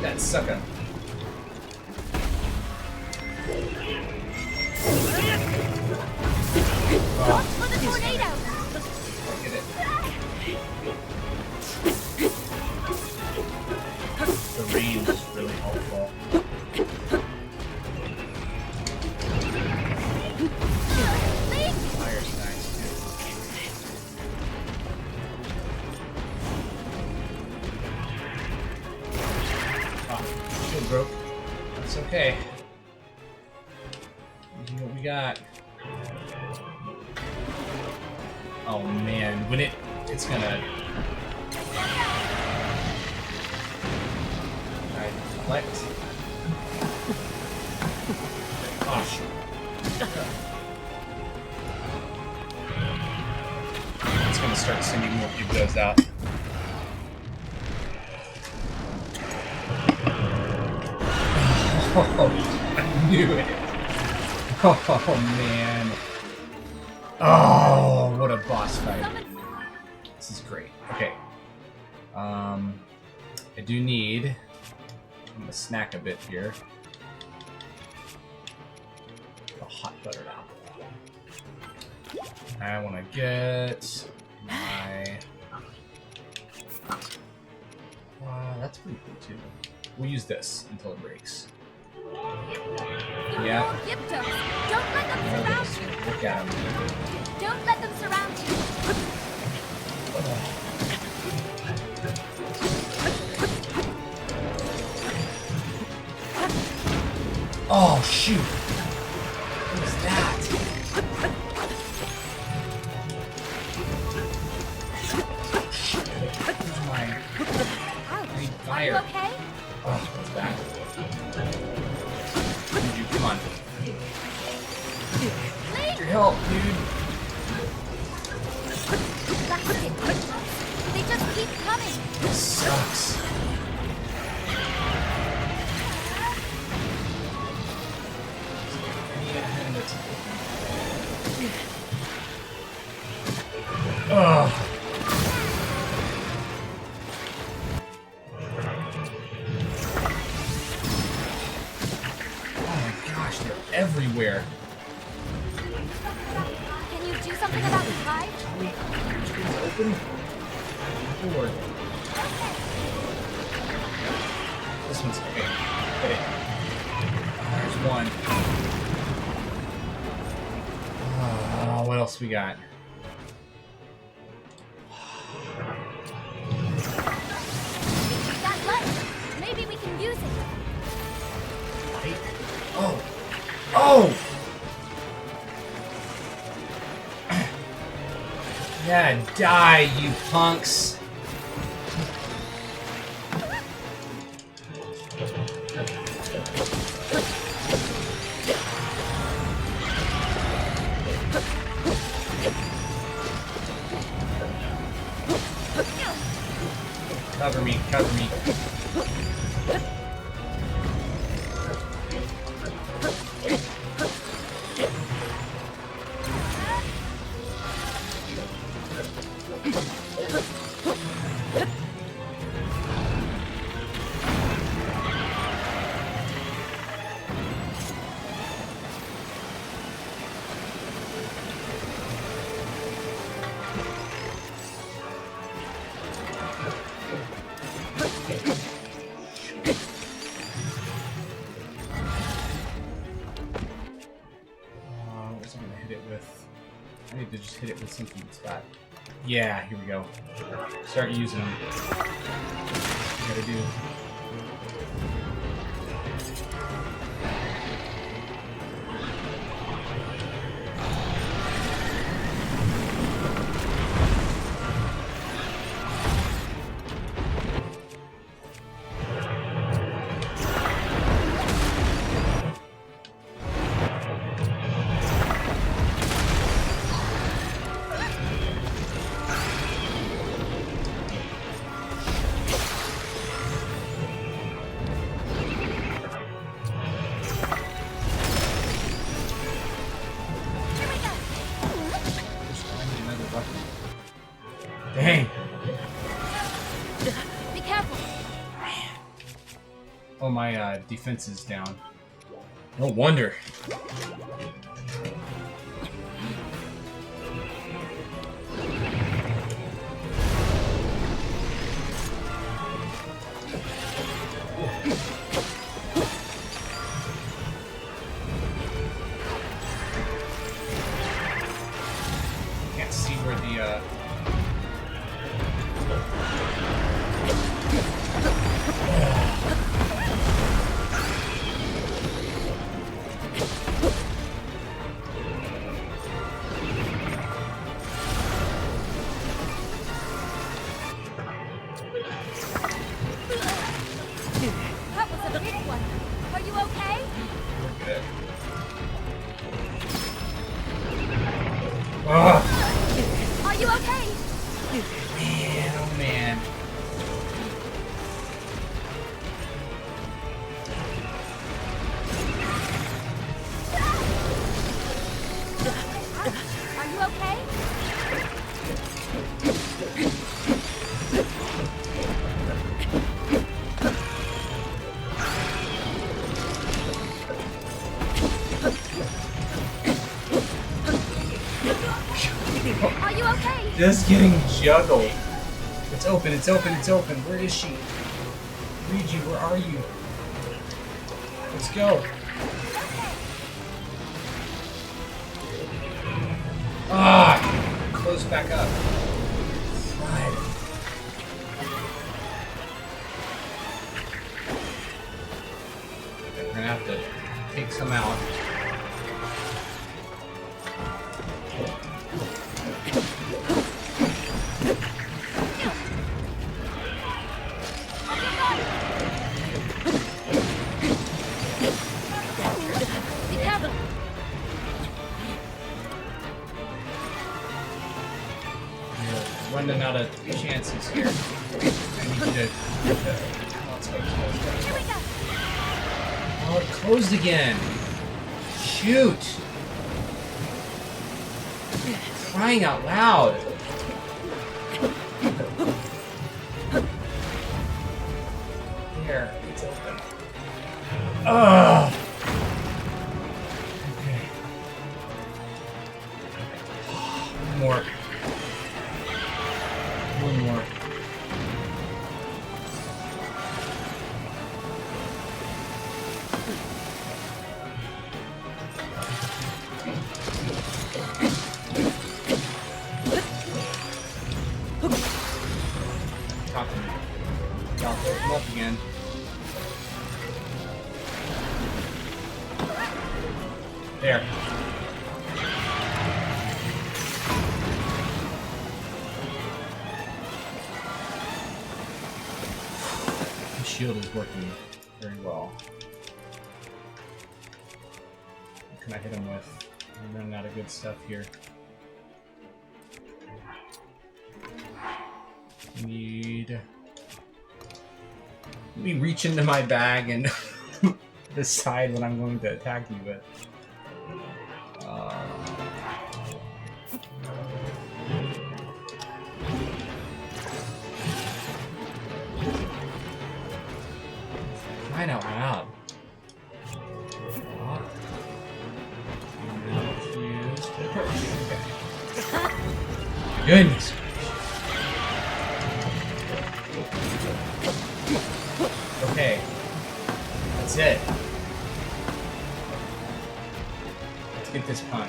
That sucker. Watch for the tornado. Get it. The range is really helpful. Leave. Fire's nice too. Oh, shield broke. That's okay. Let's see what we got. Oh man, when it's gonna. Alright, deflect. Oh shoot. It's gonna start sending more Yugos out. Oh, I knew it. Oh man. Oh, what a boss fight. This is great. Okay. I do need. I'm gonna snack a bit here. A hot butter now. I want to get my. That's pretty cool too. We'll use this until it breaks. Yeah. Gyptos. Don't let them surround you. Look at him. Don't let them surround you. Oh shoot! What was that? Where's my? I need Are you fire. okay? Oh, what's that? Need you, come on. Leave. Your help, dude. That's it. They just keep coming. This sucks. Ugh. Oh my gosh, they're everywhere. Can you do something about the tide? Open. Forward. This one's okay. Hit it. There's one. What else we got? That light. Maybe we can use it. Light? Oh! Oh! Yeah, die, you punks! Cover me, cover me. with... I need to just hit it with something that's got... Yeah, here we go. Start using them. Gotta do. Dang. Be careful. Oh, my defense is down. No wonder. Can't see where the That was a big one. Are you okay? Okay. Ugh. Are you okay? Man, oh man. Are you okay? Are you okay? Just getting juggled. It's open, it's open, it's open. Where is she? Luigi, where are you? Let's go. Ah! Close back up. Slide. We're gonna have to take some out. Be careful. We're running out of chances here. I need you to... Oh, it's gonna close. Here we go. Oh, it closed again. Shoot. Crying out loud. There, it's open. Ugh. Okay. One more. One more. Talk to me. I'll hold him up again. There. The shield is working very well. What can I hit him with? I'm running out of good stuff here. Need... Let me reach into my bag and decide what I'm going to attack you with. Crying out loud. Goodness. Okay. That's it. Let's get this pun.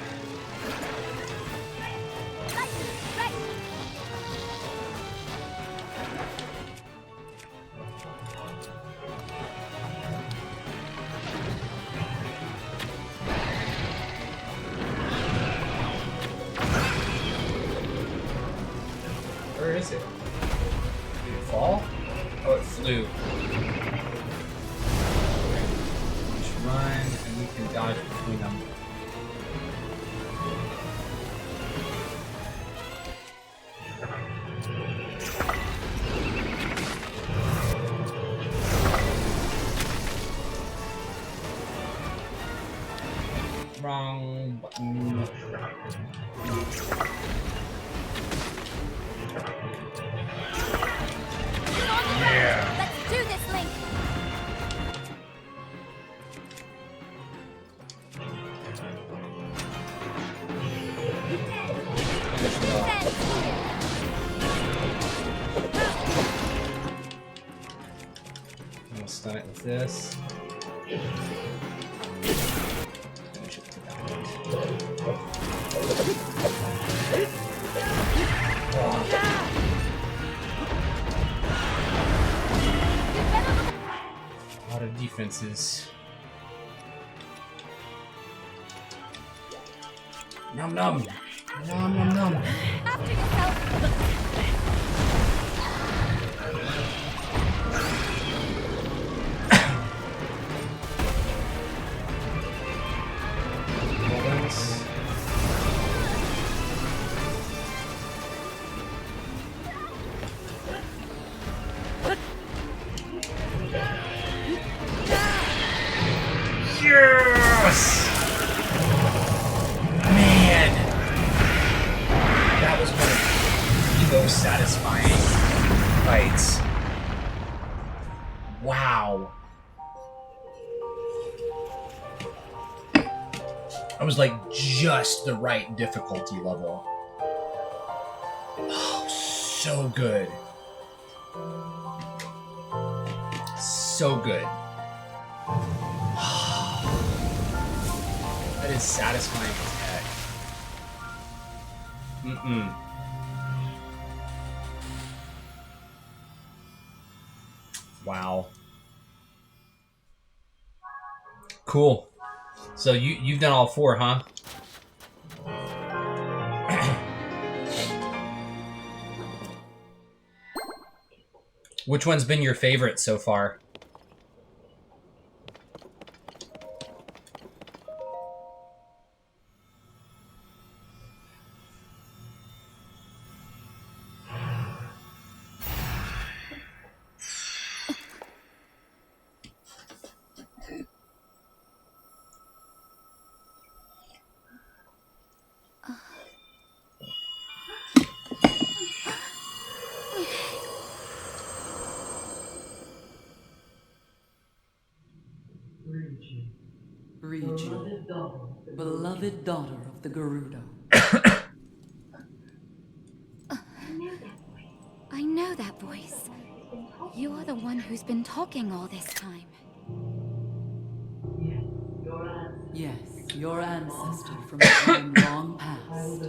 is it? Did it fall? Oh, it flew. Okay. Just run, and we can dodge between them. Wrong button. Yeah. Let's do this, Link! Finish it off. I'm gonna stun it with this. Finish it to that. A lot of defenses. Num num. Nom nom nom. After yourself! Moments. Yes! Man! That was one of the most satisfying fights. Wow. I was like just the right difficulty level. Oh, so good. So good. That is satisfying as heck. Mm-mm. Wow. Cool. So you've done all 4, huh? Which one's been your favorite so far? Riju, beloved daughter of the Gerudo. I know that voice. You're the one who's been talking all this time. Yes, your ancestor from a time long past.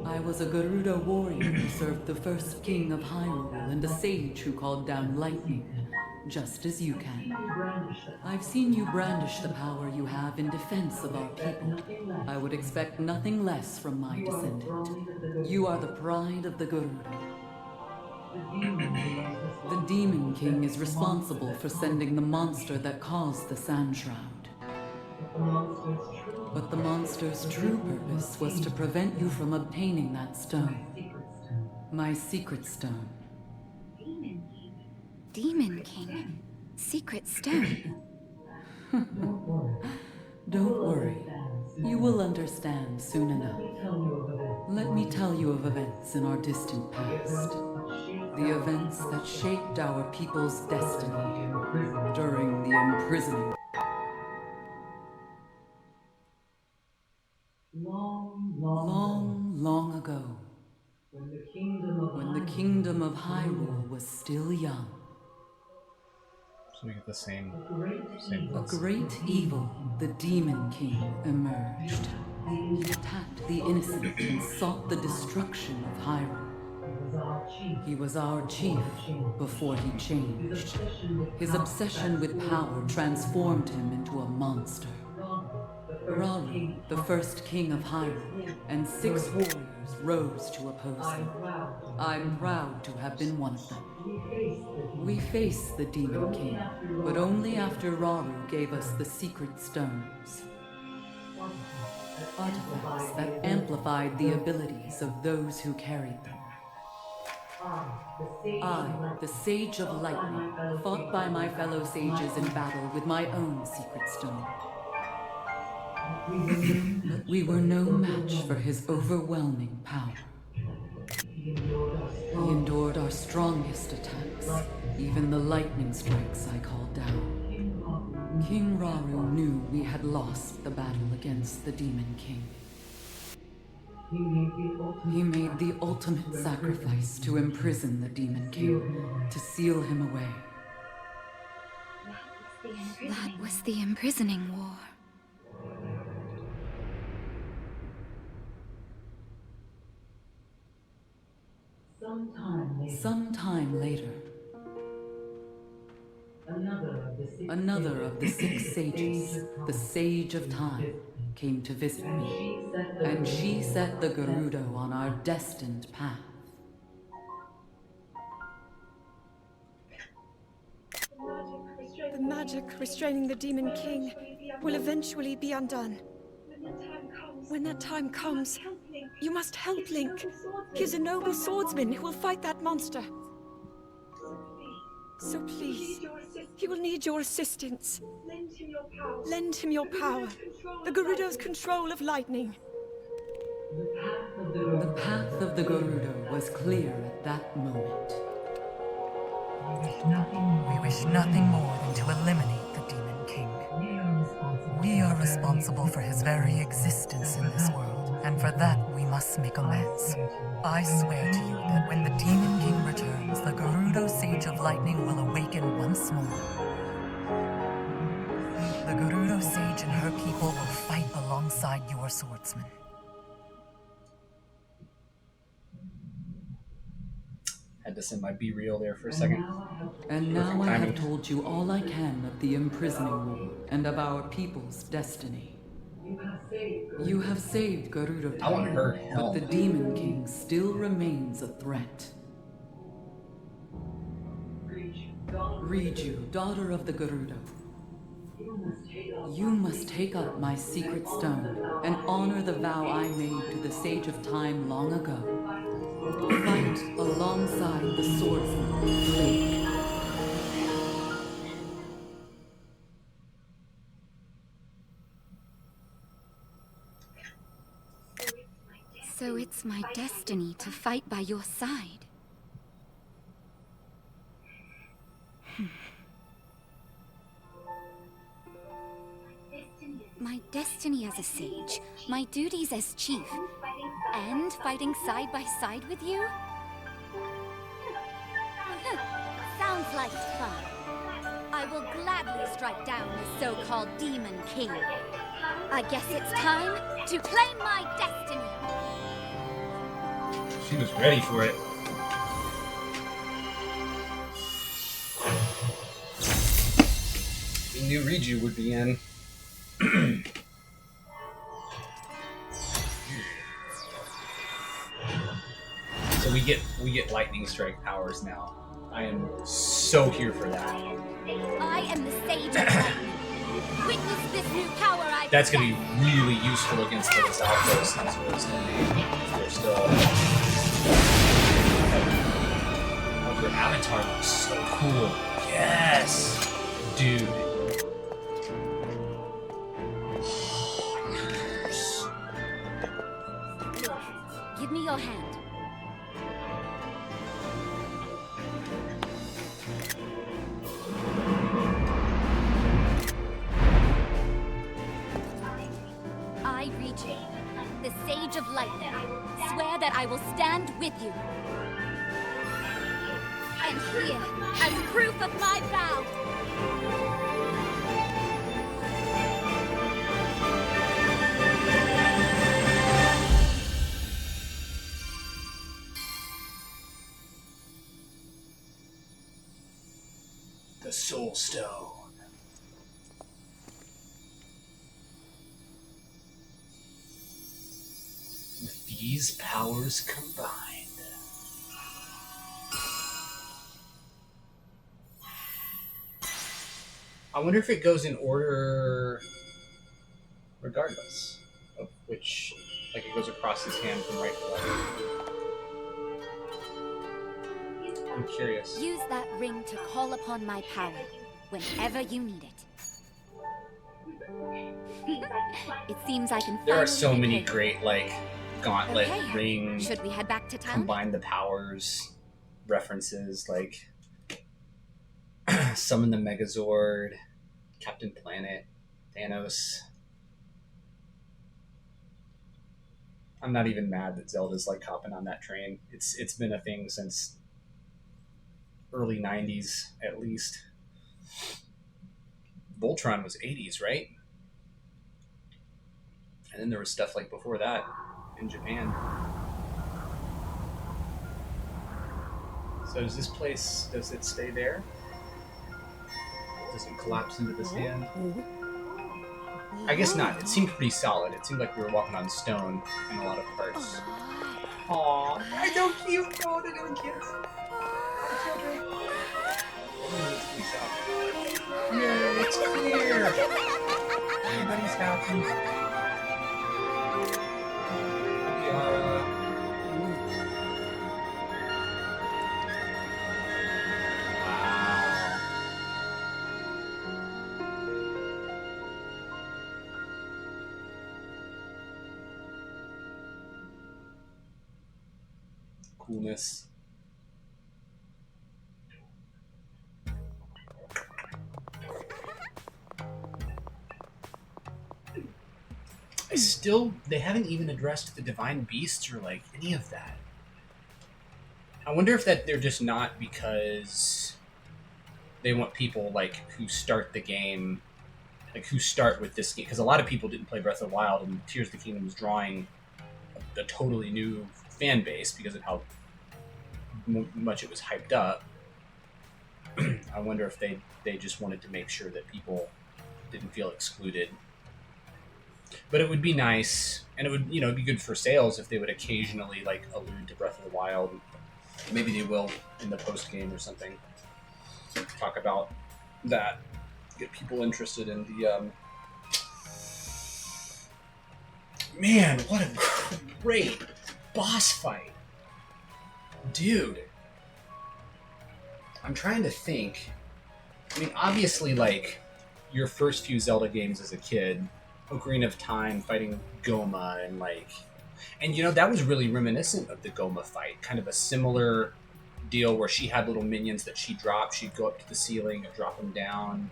I was a Gerudo warrior who served the first king of Hyrule and a sage who called down lightning, just as you can. I've seen you brandish the power you have in defense of our people. I would expect nothing less from my descendant. You are the pride of the Gerudo. The Demon King is responsible for sending the monster that caused the Sand Shroud. But the monster's true purpose was to prevent you from obtaining that stone. My secret stone. Demon King. Secret stone. Don't worry. You will understand soon enough. Let me tell you of events in our distant past. The events that shaped our people's destiny during the imprisoning. Long ago, when the kingdom of Hyrule was still young, So we get the same a place. great evil, the Demon King, emerged. He attacked the innocent and sought the destruction of Hyrule. He was our chief before he changed. His obsession with power transformed him into a monster. Raru, the first king of Hyrule, and 6 warriors rose to oppose him. I'm proud to have been one of them. We faced the Demon King, but only after Raru gave us the secret stones. Artifacts that amplified the abilities of those who carried them. I, the Sage of Lightning, fought by my fellow sages in battle with my own secret stone. But we were no match for his overwhelming power. He endured our strongest attacks, even the lightning strikes I called down. King Raru knew we had lost the battle against the Demon King. He made the ultimate sacrifice to imprison the Demon King, to seal him away. That was the imprisoning war. Sometime later, another of the 6 sages, the Sage of Time, came to visit me, and she set the Gerudo on our destined path. The magic restraining the Demon King will eventually be undone. When that time comes, you must help Link. He's a noble swordsman who will fight that monster. So please, he will need your assistance. Lend him your power. The Gerudo's control of lightning. The path of the Gerudo was clear at that moment. We wish nothing more than to eliminate the Demon King. We are responsible for his very existence in this world, and for that we must make amends. I swear to you that when the Demon King returns, the Gerudo Sage of Lightning will awaken once more. The Gerudo Sage and her people will fight alongside your swordsman. Had to send my be real there for a second. And now I have told you all I can of the imprisoning war and of our people's destiny. You have saved Gerudo I want her Town, but help. the Demon King still remains a threat. Riju, daughter of the Gerudo, you must take up my secret stone and honor the vow I made to the Sage of Time long ago. Fight alongside the swordsman, Link. So it's my destiny to fight by your side. My destiny as a sage, my duties as chief, and fighting side by side with you? Sounds like fun. I will gladly strike down the so-called Demon King. I guess it's time to claim my destiny. She was ready for it. We knew Riju would be in. So we get lightning strike powers now. I am so here for that. I am the Sage of Lightning. Witness this new power I That's gonna possess. be really useful against those outposts. That's what it's gonna be. They're still. Oh, her avatar looks so cool. Yes, dude. Give me your hand. I, Riju, the Sage of Lightning, swear that I will stand with you. And here, as proof of my vow, The Soul Stone. These powers combined. I wonder if it goes in order regardless of which, like it goes across his hand from right to left. I'm curious. Use that ring to call upon my power whenever you need it. It seems I can There are finally so many repay you. great, like, gauntlet, Okay. ring, Should we head back to town? combine the powers references, like summon the Megazord, Captain Planet, Thanos. I'm not even mad that Zelda's like hopping on that train. It's been a thing since early 90s at least. Voltron was 80s, right? And then there was stuff like before that in Japan. So does this place, does it stay there? Does it collapse into the sand? I guess not. It seemed pretty solid. It seemed like we were walking on stone in a lot of parts. Aww. They're so cute. Oh, they're doing kids. Yay, it's clear. Everybody's happy. Yara. Wow. Coolness. They haven't even addressed the divine beasts or like any of that. I wonder if that they're just not because they want people like who start the game, like who start with this game, because a lot of people didn't play Breath of the Wild, and Tears of the Kingdom was drawing a totally new fan base because of how much it was hyped up. I wonder if they just wanted to make sure that people didn't feel excluded. But it would be nice, and it would, it'd be good for sales if they would occasionally like allude to Breath of the Wild. Maybe they will in the post game or something. Talk about that, get people interested in the. Man, what a great boss fight, dude! I'm trying to think. I mean, obviously, like your first few Zelda games as a kid. Ocarina of Time fighting Goma and that was really reminiscent of the Goma fight, kind of a similar deal where she had little minions that she dropped. She'd go up to the ceiling and drop them down.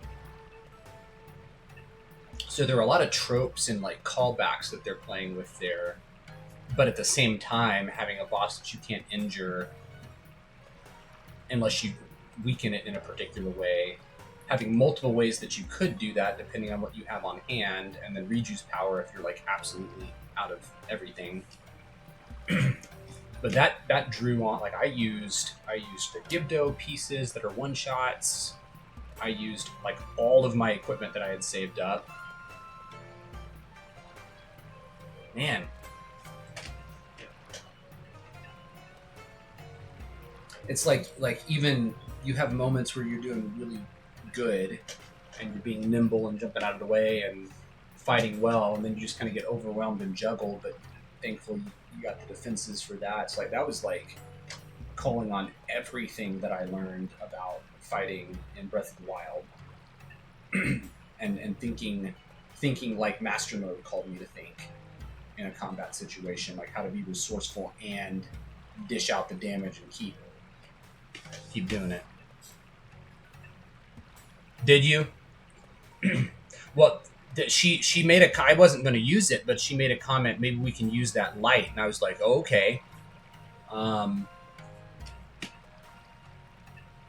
So there are a lot of tropes and like callbacks that they're playing with there, but at the same time having a boss that you can't injure unless you weaken it in a particular way. Having multiple ways that you could do that depending on what you have on hand, and then Riju's power if you're like absolutely out of everything. But that drew on, like I used the Gibdo pieces that are one shots. I used like all of my equipment that I had saved up. Man. It's like even you have moments where you're doing really good and you're being nimble and jumping out of the way and fighting well, and then you just kind of get overwhelmed and juggled, but thankfully you got the defenses for that. So like that was like calling on everything that I learned about fighting in Breath of the Wild. and thinking like Master Mode called me to think in a combat situation, like how to be resourceful and dish out the damage and keep doing it. Did you? Well, she made a. I wasn't going to use it, but she made a comment. Maybe we can use that light, and I was like, oh, okay.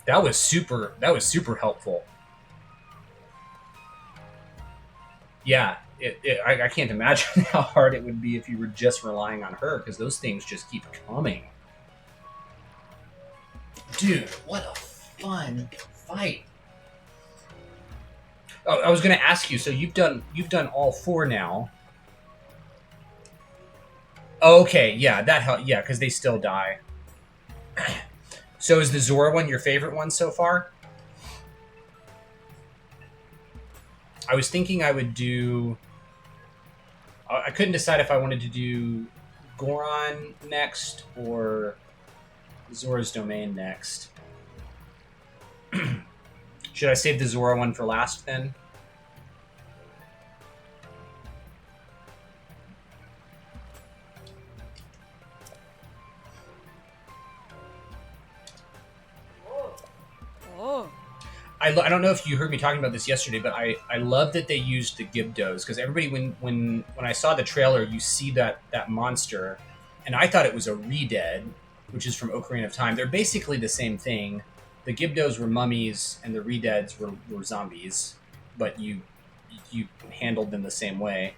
That was super helpful. Yeah, I can't imagine how hard it would be if you were just relying on her, because those things just keep coming. Dude, what a fun fight! Oh, I was going to ask you. So you've done all 4 now. Okay, yeah, that helped. Yeah, because they still die. So is the Zora one your favorite one so far? I was thinking I would do... I couldn't decide if I wanted to do Goron next or Zora's Domain next. Should I save the Zora one for last then? Oh. I don't know if you heard me talking about this yesterday, but I love that they used the Gibdos, because everybody, when I saw the trailer, you see that monster, and I thought it was a Redead, which is from Ocarina of Time. They're basically the same thing. The Gibdos were mummies, and the Redeads were zombies, but you handled them the same way.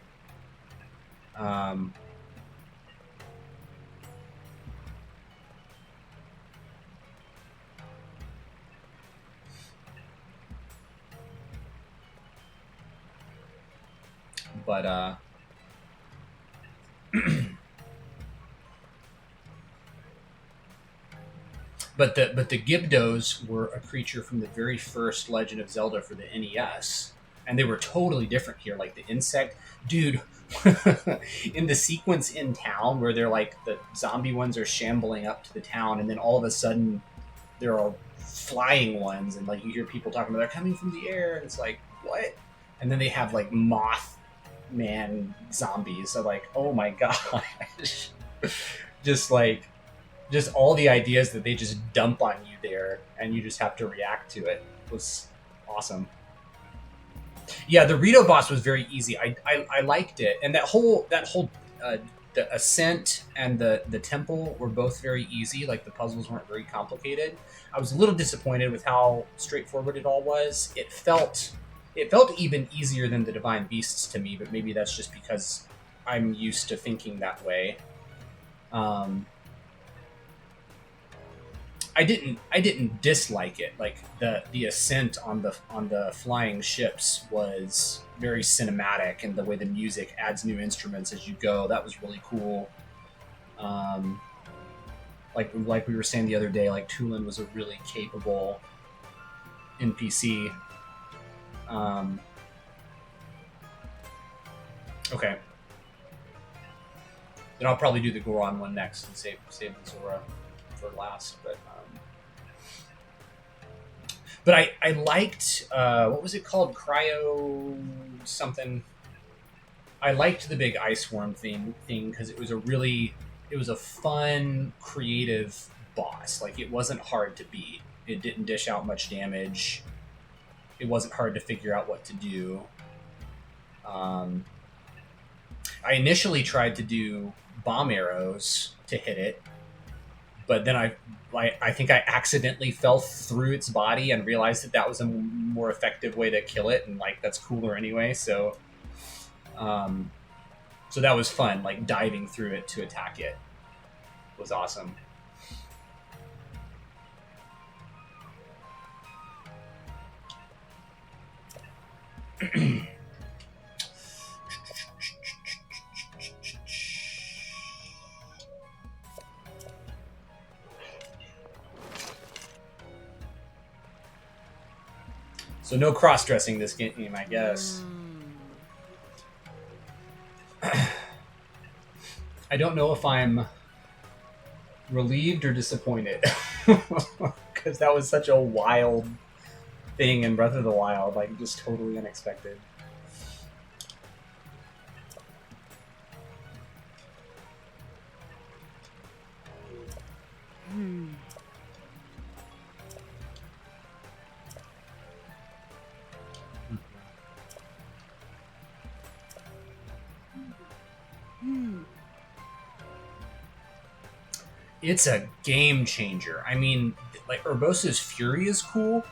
But but the Gibdos were a creature from the very first Legend of Zelda for the NES, and they were totally different here. Like the insect, dude, in the sequence in town where they're like the zombie ones are shambling up to the town, and then all of a sudden there are flying ones, and like you hear people talking about they're coming from the air, and it's like what? And then they have like Moth man zombies. So like, oh my gosh, just like just all the ideas that they just dump on you there, and you just have to react to it was awesome. Yeah, the Rito boss was very easy. I liked it, and that whole the ascent and the temple were both very easy. Like the puzzles weren't very complicated. I was a little disappointed with how straightforward it all was. It felt even easier than the Divine Beasts to me, but maybe that's just because I'm used to thinking that way. I didn't dislike it. Like the ascent on the flying ships was very cinematic, and the way the music adds new instruments as you go, that was really cool. Like we were saying the other day, like Tulin was a really capable NPC. Okay. Then I'll probably do the Goron one next and save the Zora for last. But I liked what was it called? Cryo something. I liked the big ice worm thing because it was a fun, creative boss. Like it wasn't hard to beat. It didn't dish out much damage. It wasn't hard to figure out what to do. I initially tried to do bomb arrows to hit it, but then I think I accidentally fell through its body and realized that was a more effective way to kill it, and like that's cooler anyway. So that was fun. Like diving through it to attack it was awesome. So no cross-dressing this game, I guess. I don't know if I'm relieved or disappointed, because that was such a wild thing in Breath of the Wild, like just totally unexpected. It's a game changer. I mean, like Urbosa's Fury is cool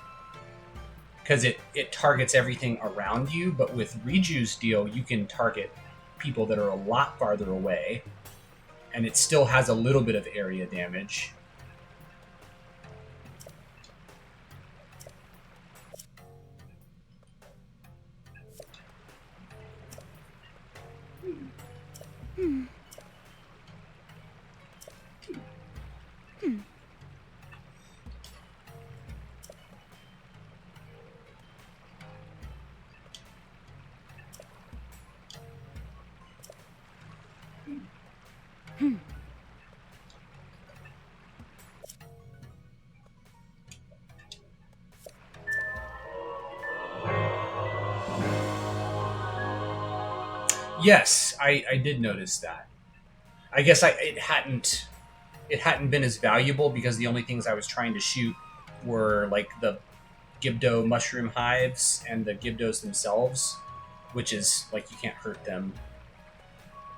because it targets everything around you, but with Riju's deal, you can target people that are a lot farther away, and it still has a little bit of area damage. Yes, I did notice that. I guess it hadn't been as valuable because the only things I was trying to shoot were like the Gibdo mushroom hives and the Gibdos themselves, which is like you can't hurt them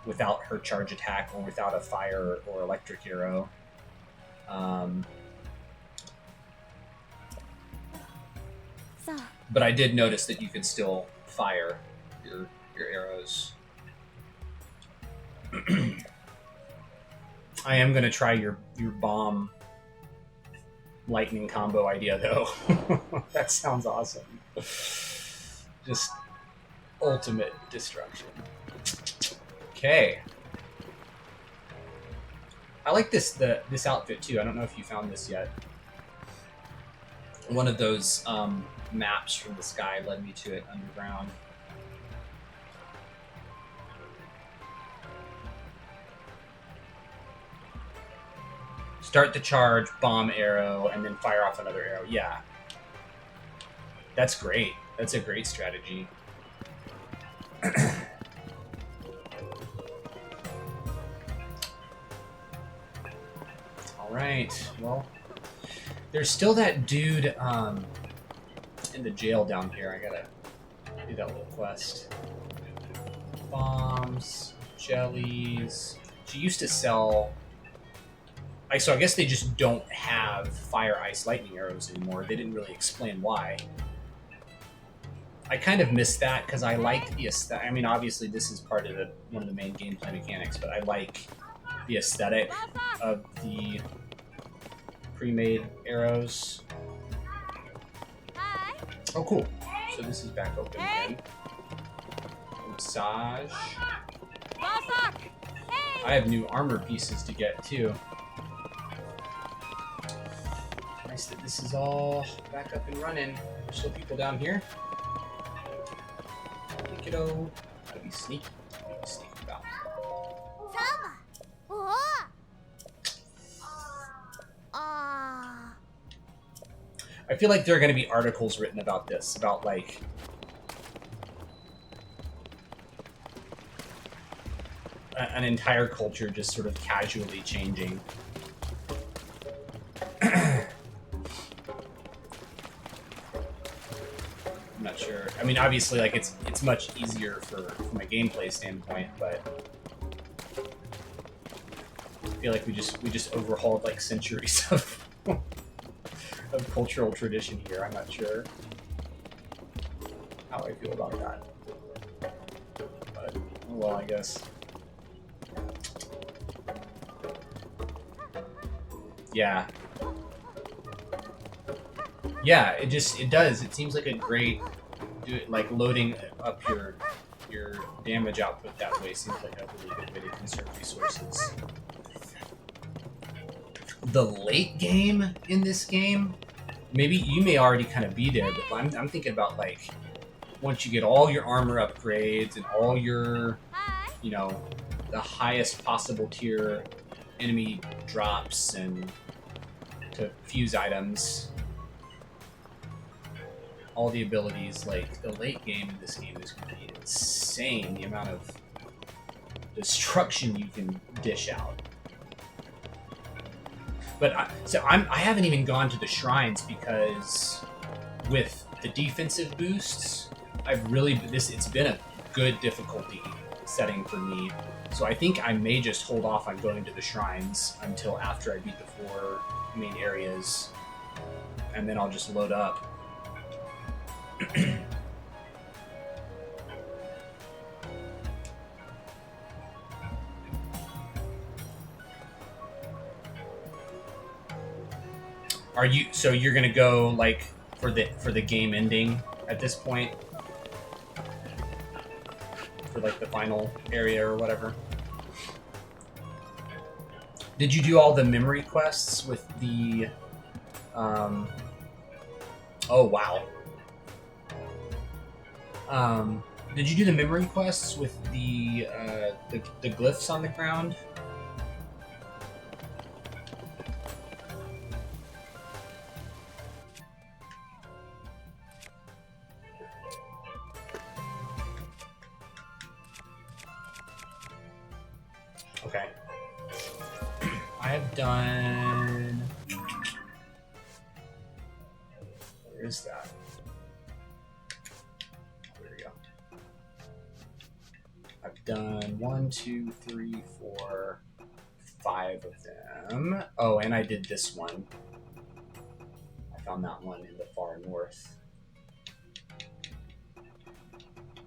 without her charge attack or without a fire or electric arrow. So, But I did notice that you could still fire your arrows. I am gonna try your bomb lightning combo idea though. That sounds awesome. Just ultimate destruction. Okay. I like this outfit too. I don't know if you found this yet. One of those maps from the sky led me to it underground. Start the charge, bomb arrow, and then fire off another arrow. Yeah. That's great. That's a great strategy. Alright, well, there's still that dude in the jail down here. I gotta do that little quest. Bombs, jellies. She used to sell... So I guess they just don't have fire, ice, lightning arrows anymore. They didn't really explain why. I kind of missed that because I like the aesthetic. I mean, obviously this is part of one of the main gameplay mechanics, but I like the aesthetic of the pre-made arrows. hi. Oh, cool. So this is back open again. Massage. Bossock. Hey. I have new armor pieces to get too. Nice that this is all back up and running. There's still people down here. Kiddo. Gotta be sneaky. Gotta be sneaky about it. Tama. Oh. Ah. I feel like there are going to be articles written about this, about like an entire culture just sort of casually changing. I'm not sure. I mean, obviously, like it's much easier from a gameplay standpoint, but I feel like we just overhauled like centuries of cultural tradition here. I'm not sure how I feel about that, but oh well, I guess. Yeah. Yeah, it does. It seems like a great, like loading up your damage output that way seems like a really good way to conserve resources. The late game in this game, maybe you may already kind of be there, but I'm thinking about like once you get all your armor upgrades and all your, you know, the highest possible tier enemy drops and to fuse items. All the abilities, like the late game in this game is going to be insane. The amount of destruction you can dish out. But I haven't even gone to the shrines because with the defensive boosts, it's been a good difficulty setting for me. So I think I may just hold off on going to the shrines until after I beat the 4 main areas, and then I'll just load up. So you're gonna go like for the game ending at this point? For like the final area or whatever? Did you do all the memory quests with the oh wow. Did you do the memory quests with the glyphs on the ground? Okay. I have done... Where is that? There we go. I've done 1, 2, 3, 4, 5 of them. Oh, and I did this one. I found that one in the far north.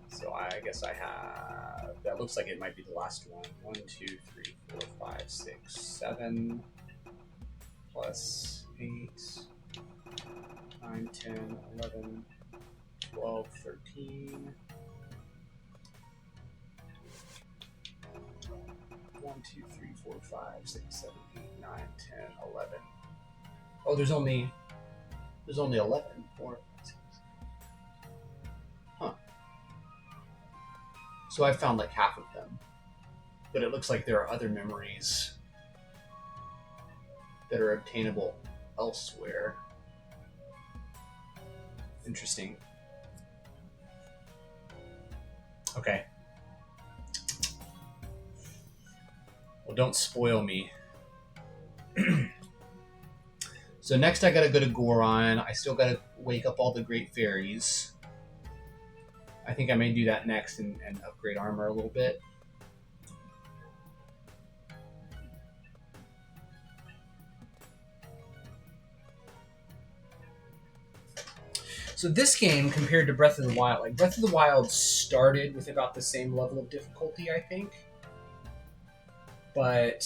So I guess I have... That looks like it might be the last one. 1, 2, 3, 4, 5, 6, 7, plus 8, 9, 10, 11, 12, 13. 1, 2, 3, 4, 5, 6, 7, 8, 9, 10, 11. Oh, there's only 11. 4, 5, 6. Huh. So I found like half of them. But it looks like there are other memories that are obtainable elsewhere. Interesting. Okay. Well, don't spoil me. So next I gotta go to Goron. I still gotta wake up all the great fairies. I think I may do that next and upgrade armor a little bit. So this game, compared to Breath of the Wild, like Breath of the Wild started with about the same level of difficulty, I think. But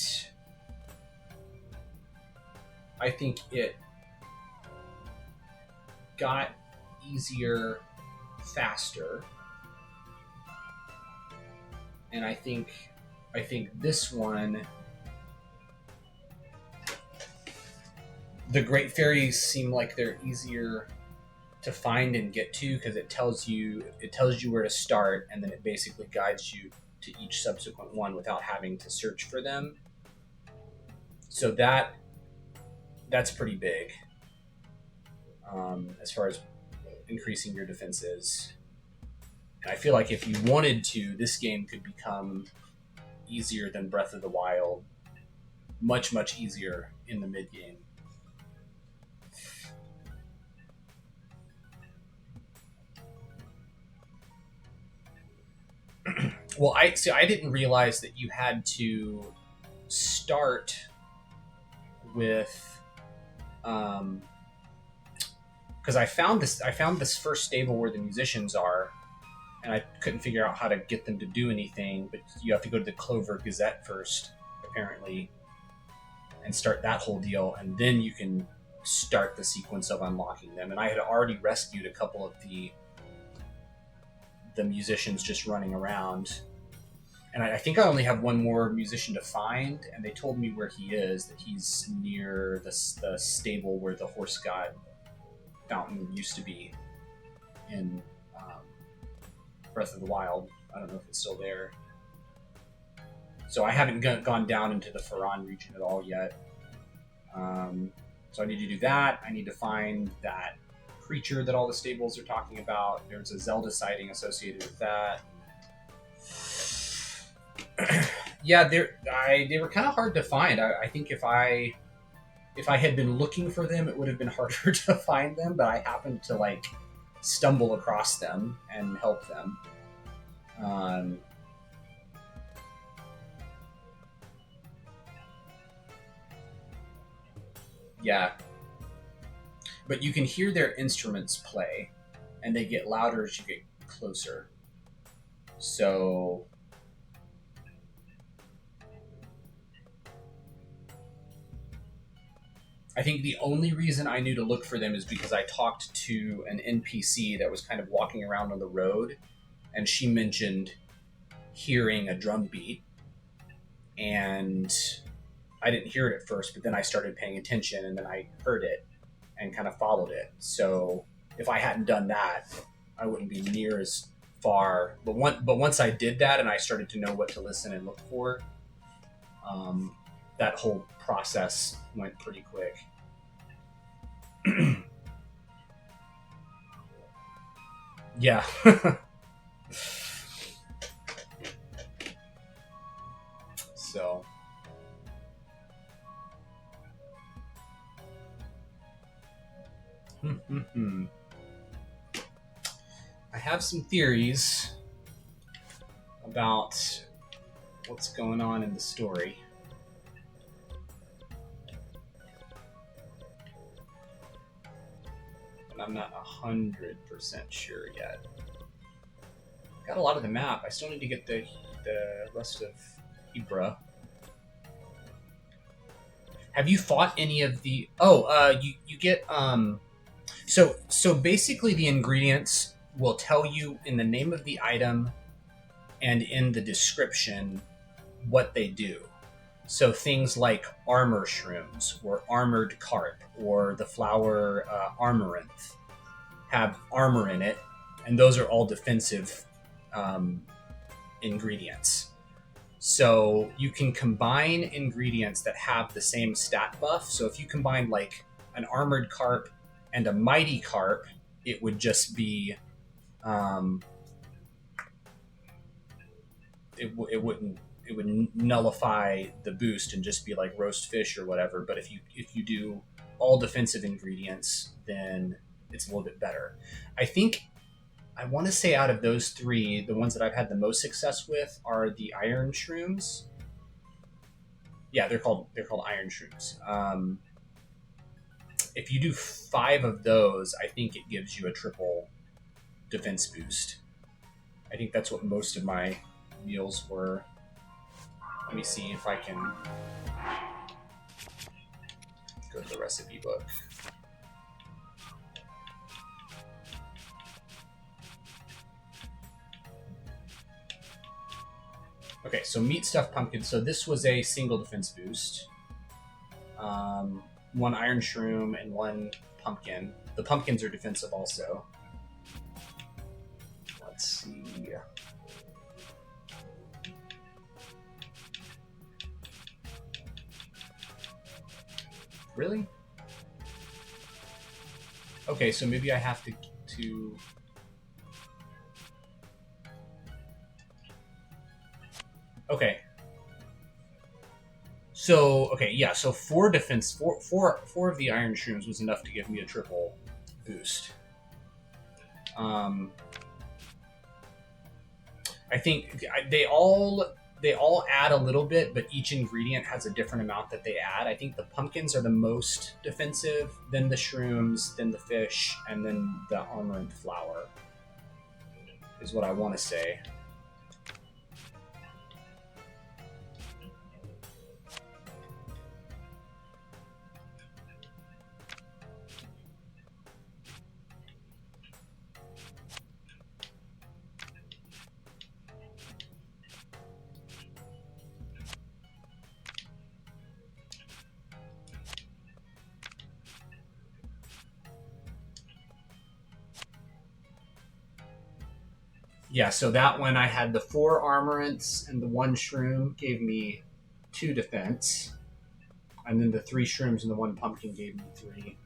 I think it got easier faster. And I think this one, the Great Fairies seem like they're easier to find and get to because it tells you where to start, and then it basically guides you to each subsequent one without having to search for them. So that's pretty big as far as increasing your defenses. And I feel like if you wanted to, this game could become easier than Breath of the Wild, much easier in the mid game. Well, I didn't realize that you had to start with, because I found this first stable where the musicians are, and I couldn't figure out how to get them to do anything. But you have to go to the Clover Gazette first, apparently, and start that whole deal, and then you can start the sequence of unlocking them. And I had already rescued a couple of the musicians just running around. And I think I only have one more musician to find, and they told me where he is, that he's near the stable where the horse god fountain used to be in Breath of the Wild. I don't know if it's still there. So I haven't gone down into the Faran region at all yet. So I need to do that. I need to find that creature that all the stables are talking about. There's a Zelda sighting associated with that. Yeah, they were kind of hard to find. I think if I had been looking for them, it would have been harder to find them. But I happened to like stumble across them and help them. Yeah, but you can hear their instruments play, and they get louder as you get closer. So I think the only reason I knew to look for them is because I talked to an NPC that was kind of walking around on the road, and she mentioned hearing a drum beat, and I didn't hear it at first, but then I started paying attention, and then I heard it and kind of followed it. So if I hadn't done that, I wouldn't be near as far. But once I did that and I started to know what to listen and look for, that whole process went pretty quick. Yeah. So I have some theories about what's going on in the story. But I'm not 100% sure yet. Got a lot of the map. I still need to get the rest of Ibra. Have you fought any of the... Oh, you get... So basically the ingredients will tell you in the name of the item and in the description what they do. So things like armor shrooms or armored carp or the flower armoranth have armor in it, and those are all defensive ingredients. So you can combine ingredients that have the same stat buff. So if you combine like an armored carp and a mighty carp, it would just be it would nullify the boost and just be like roast fish or whatever. But if you do all defensive ingredients, then it's a little bit better. I want to say out of those three, the ones that I've had the most success with are the iron shrooms. Yeah, they're called iron shrooms. If you do 5 of those, I think it gives you a triple defense boost. I think that's what most of my meals were. Let me see if I can go to the recipe book. Okay, so meat stuffed pumpkin. So this was a single defense boost. 1 iron shroom and 1 pumpkin. The pumpkins are defensive also. Let's see. Really? Okay, so maybe I have to Okay. So, okay, yeah, so 4 defense, four of the iron shrooms was enough to give me a triple boost. I think they all add a little bit, but each ingredient has a different amount that they add. I think the pumpkins are the most defensive, then the shrooms, then the fish, and then the armored flour is what I want to say. Yeah, so that one I had the 4 armorants and the 1 shroom gave me 2 defense. And then the 3 shrooms and the 1 pumpkin gave me 3.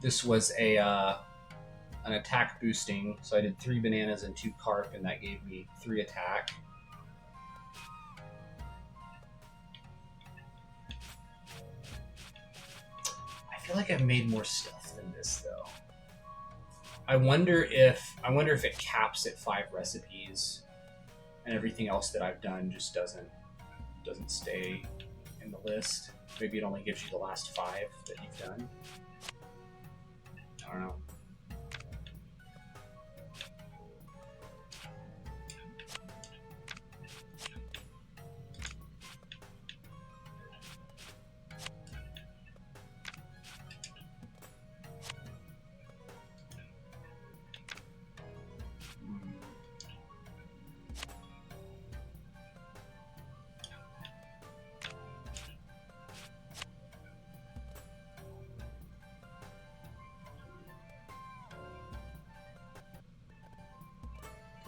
This was an attack boosting, so I did 3 bananas and 2 carp, and that gave me 3 attack. I feel like I've made more stuff than this though. I wonder if it caps at 5 recipes, and everything else that I've done just doesn't stay in the list. Maybe it only gives you the last 5 that you've done. I don't know.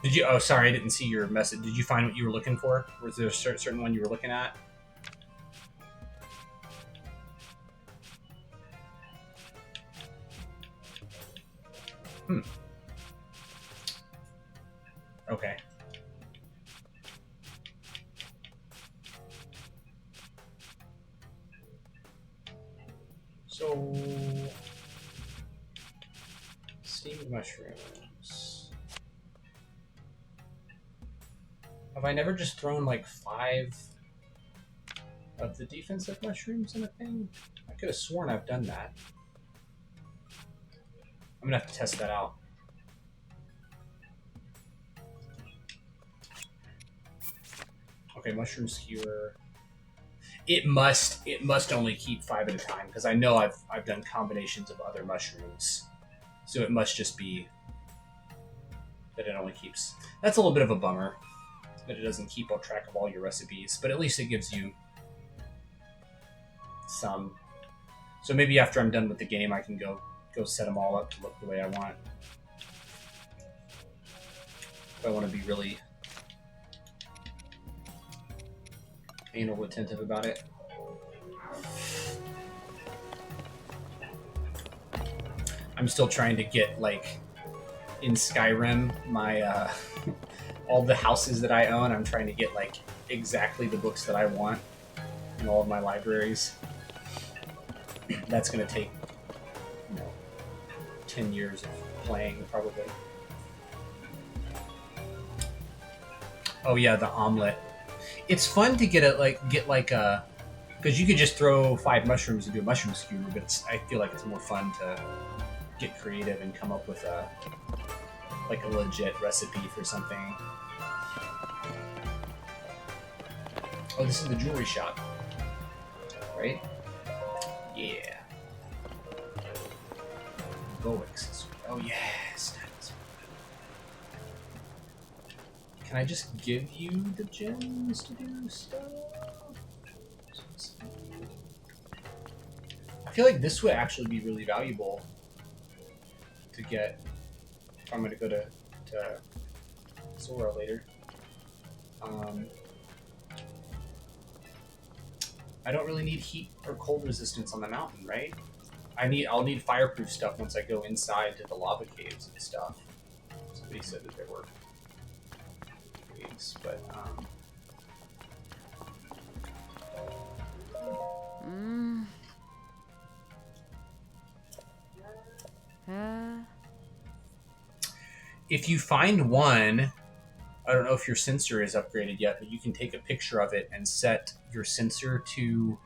Did you? Oh, sorry, I didn't see your message. Did you find what you were looking for? Was there a certain one you were looking at? Okay. So, steamed mushrooms. Have I never just thrown like 5 of the defensive mushrooms in a thing? I could have sworn I've done that. I'm gonna have to test that out. Okay, mushroom skewer. It must only keep 5 at a time because I know I've done combinations of other mushrooms, so it must just be that it only keeps. That's a little bit of a bummer that it doesn't keep track of all your recipes, but at least it gives you some. So maybe after I'm done with the game, I can go set them all up to look the way I want. If I want to be really anal retentive about it. I'm still trying to get, like, in Skyrim, my all the houses that I own, I'm trying to get, like, exactly the books that I want in all of my libraries. That's going to take, 10 years of playing, probably. Oh yeah, the omelet. It's fun to get a because you could just throw 5 mushrooms and do a mushroom skewer, but I feel like it's more fun to get creative and come up with a legit recipe for something. Oh, this is the jewelry shop, right? Yeah. Bow accessory. Oh yes. Can I just give you the gems to do stuff? I feel like this would actually be really valuable to get if I'm going to go to Sora later. I don't really need heat or cold resistance on the mountain, right? I'll need fireproof stuff once I go inside to the lava caves and stuff. Somebody said that there were caves, but if you find one, I don't know if your sensor is upgraded yet, but you can take a picture of it and set your sensor to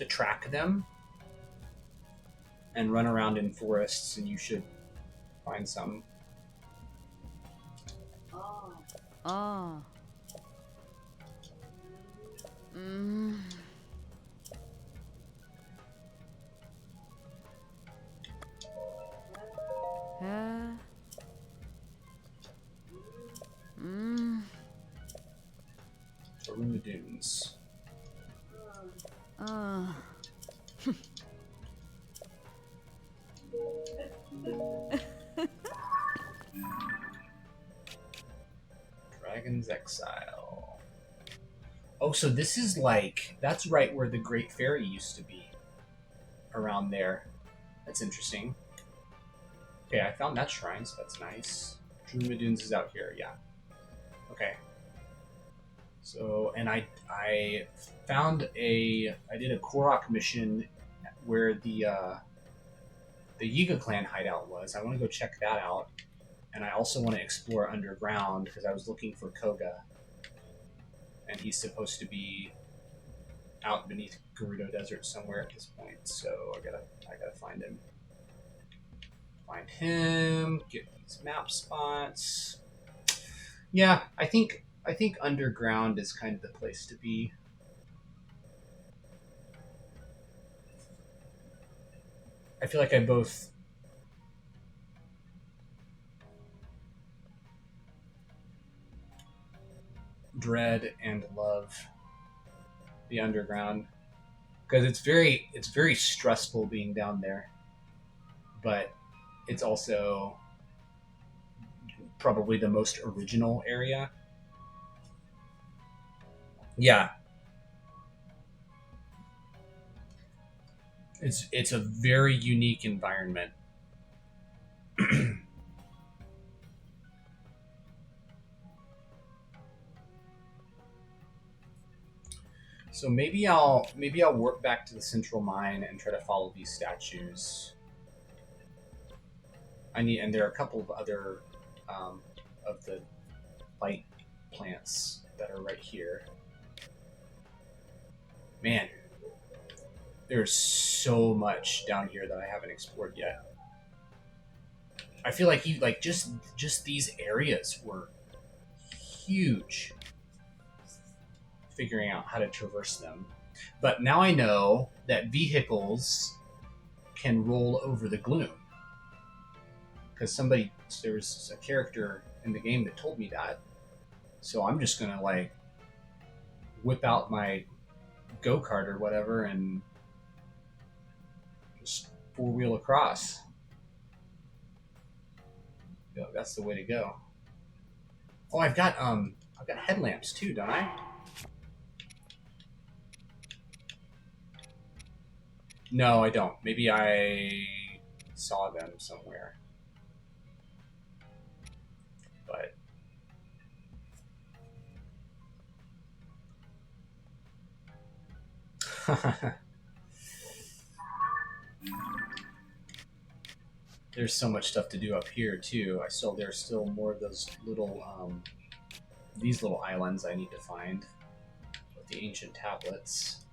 track them and run around in forests, and you should find some. Oh. Aruna Dunes. Dragon's Exile. Oh, so this is that's right where the Great Fairy used to be. Around there. That's interesting. Okay, I found that shrine, so that's nice. Aruna Dunes is out here, yeah. Okay. So, and I found I did a Korok mission where the Yiga clan hideout was. I want to go check that out. And I also want to explore underground because I was looking for Koga. And he's supposed to be out beneath Gerudo Desert somewhere at this point. So I gotta find him. Find him, get these map spots. Yeah, I think underground is kind of the place to be. I feel like I both dread and love the underground because it's very stressful being down there, but it's also probably the most original area. Yeah. It's a very unique environment. So maybe I'll work back to the central mine and try to follow these statues. And there are a couple of other of the light plants that are right here. Man, there's so much down here that I haven't explored yet. I feel like just these areas were huge. Figuring out how to traverse them, but now I know that vehicles can roll over the gloom because there was a character in the game that told me that. So I'm just gonna like whip out my go-kart or whatever and just four-wheel across. Yeah, that's the way to go. Oh, I've got headlamps too, don't I? No, I don't. Maybe I saw them somewhere. But there's so much stuff to do up here too. There's still more of those little these little islands I need to find with the ancient tablets.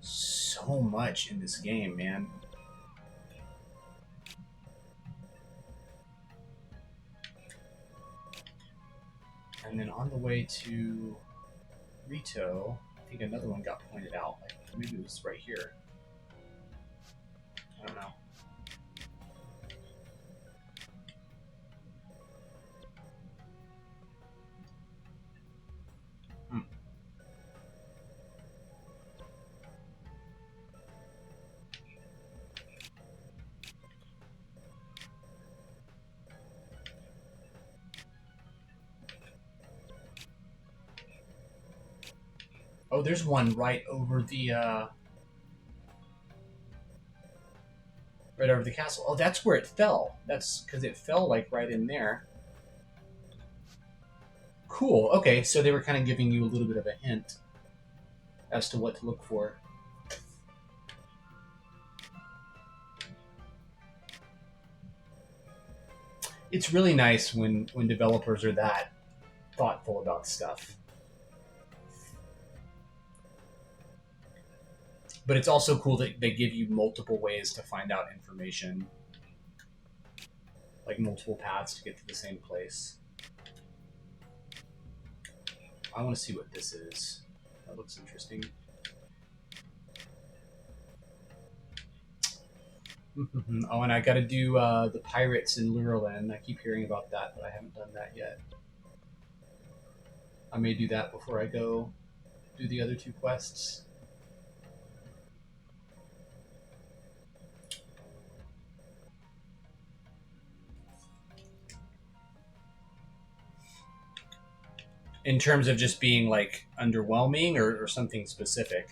So much in this game, man. And then on the way to Rito, I think another one got pointed out. Like maybe it was right here. I don't know. Oh, there's one right over the castle. Oh, that's where it fell. That's because it fell like right in there. Cool. Okay, so they were kind of giving you a little bit of a hint as to what to look for. It's really nice when developers are that thoughtful about stuff. But it's also cool that they give you multiple ways to find out information. Like multiple paths to get to the same place. I want to see what this is. That looks interesting. Oh, and I got to do the pirates in Lurelin. I keep hearing about that, but I haven't done that yet. I may do that before I go do the other two quests. In terms of just being like underwhelming or something specific?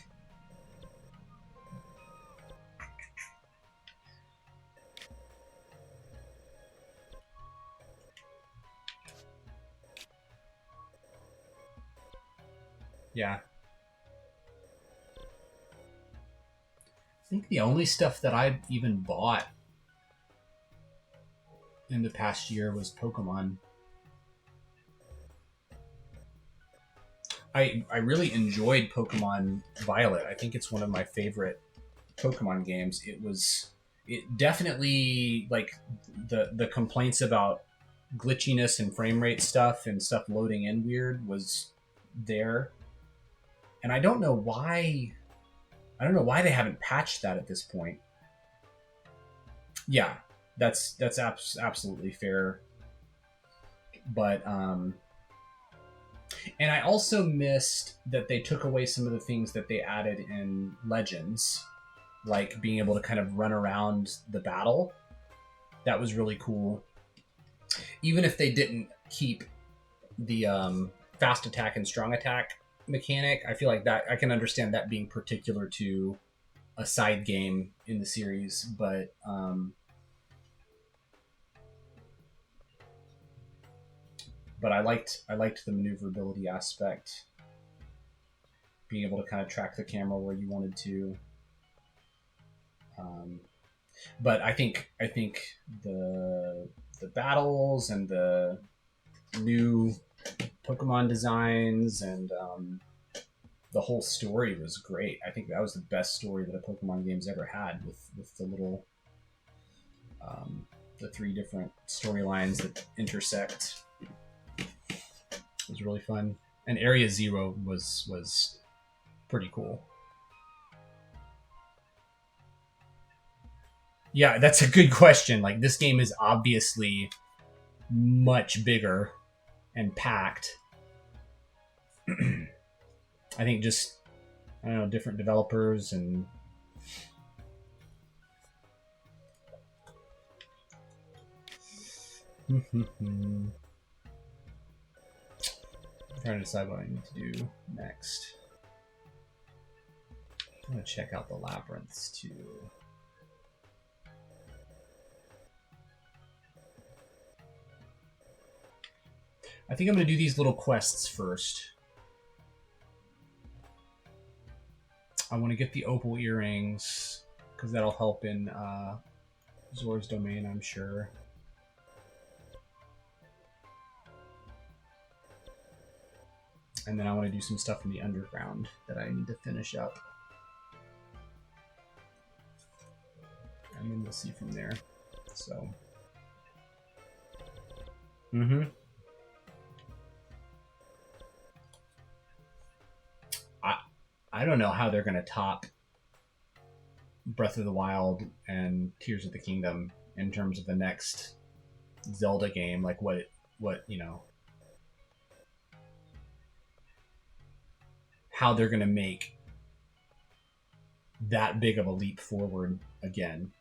Yeah. I think the only stuff that I've even bought in the past year was Pokemon. I really enjoyed Pokemon Violet. I think it's one of my favorite Pokemon games. It definitely, like, the complaints about glitchiness and frame rate stuff and stuff loading in weird was there. And I don't know why they haven't patched that at this point. Yeah, that's absolutely fair. But and I also missed that they took away some of the things that they added in Legends, like being able to kind of run around the battle. That was really cool. Even if they didn't keep the fast attack and strong attack mechanic, I feel like that I can understand that being particular to a side game in the series, but I liked the maneuverability aspect. being able to kind of track the camera where you wanted to. But I think the battles and the new Pokemon designs and the whole story was great. I think that was the best story that a Pokemon game's ever had, with the little the 3 different storylines that intersect. It was really fun, and Area Zero was pretty cool. Yeah, that's a good question. Like, this game is obviously much bigger and packed. I think just, I don't know, different developers and I'm trying to decide what I need to do next. I'm gonna check out the labyrinths too. I think I'm gonna do these little quests first. I want to get the opal earrings because that'll help in Zora's domain, I'm sure. And then I want to do some stuff in the underground that I need to finish up. And then we'll see from there. So. I don't know how they're going to top Breath of the Wild and Tears of the Kingdom in terms of the next Zelda game. Like, what you know, how they're going to make that big of a leap forward again.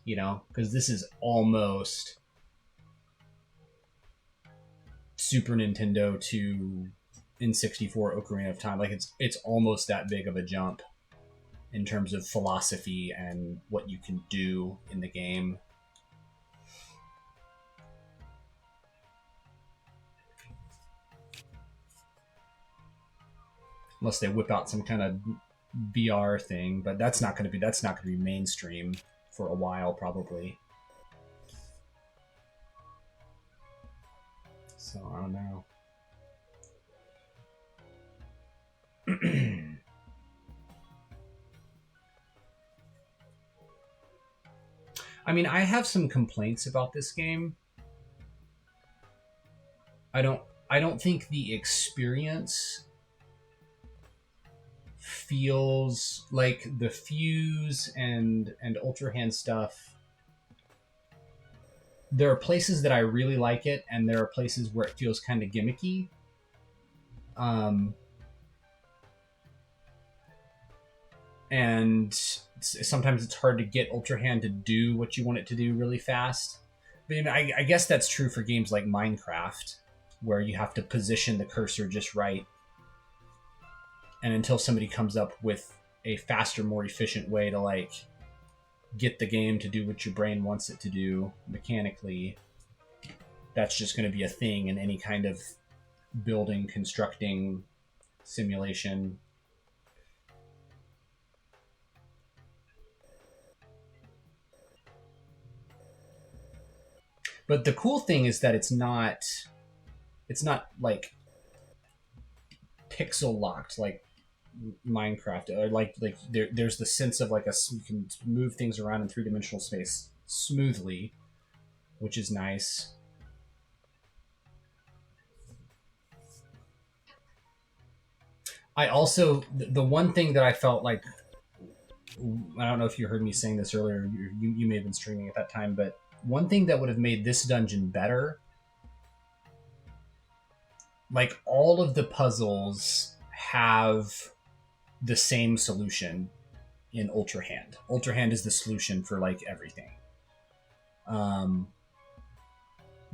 You know, because this is almost Super Nintendo to N64 Ocarina of Time. Like, it's almost that big of a jump in terms of philosophy and what you can do in the game. Unless they whip out some kind of VR thing, but that's not going to be mainstream for a while probably. So I don't know. I mean, I have some complaints about this game. I don't think the experience feels like the Fuse and Ultra Hand stuff. There are places that I really like it, and there are places where it feels kind of gimmicky. And sometimes it's hard to get Ultra Hand to do what you want it to do really fast. But I guess that's true for games like Minecraft, where you have to position the cursor just right. And until somebody comes up with a faster, more efficient way to, like, get the game to do what your brain wants it to do mechanically, that's just going to be a thing in any kind of building, constructing simulation. But the cool thing is that it's not like pixel locked like Minecraft, or like there's the sense of like you can move things around in 3-dimensional space smoothly, which is nice. I also, the one thing that I felt like, I don't know if you heard me saying this earlier, you may have been streaming at that time, but one thing that would have made this dungeon better, like, all of the puzzles have the same solution in Ultra Hand. Ultra Hand is the solution for, like, everything.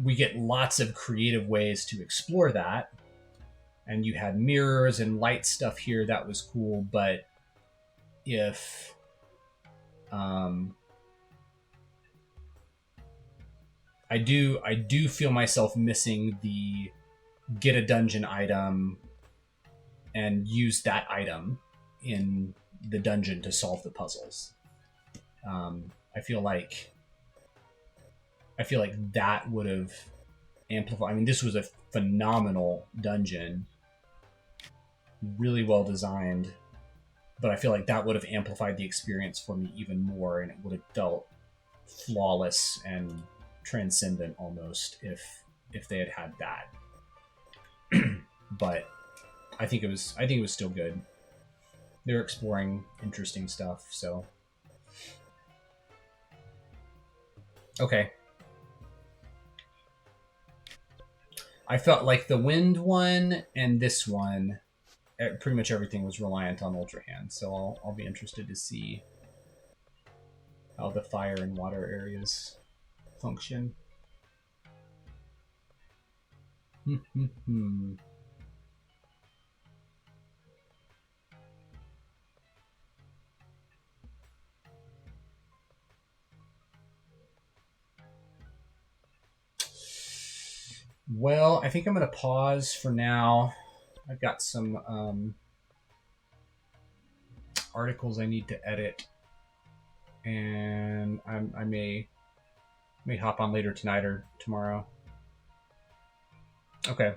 We get lots of creative ways to explore that, and you had mirrors and light stuff here that was cool, but if I do feel myself missing the get a dungeon item and use that item in the dungeon to solve the puzzles. I feel like that would have amplified. I mean, this was a phenomenal dungeon, really well designed, but I feel like that would have amplified the experience for me even more, and it would have felt flawless and transcendent almost if they had that. But I think it was still good. They're exploring interesting stuff, so okay. I felt like the wind one and this one, pretty much everything was reliant on Ultra Hand, so I'll be interested to see how the fire and water areas function. Well, I think I'm going to pause for now. I've got some articles I need to edit, and I may hop on later tonight or tomorrow. Okay.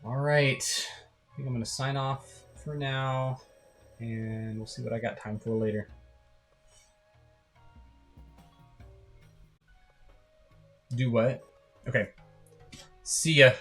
All right. I think I'm going to sign off for now, and we'll see what I got time for later. Do what? Okay. See ya.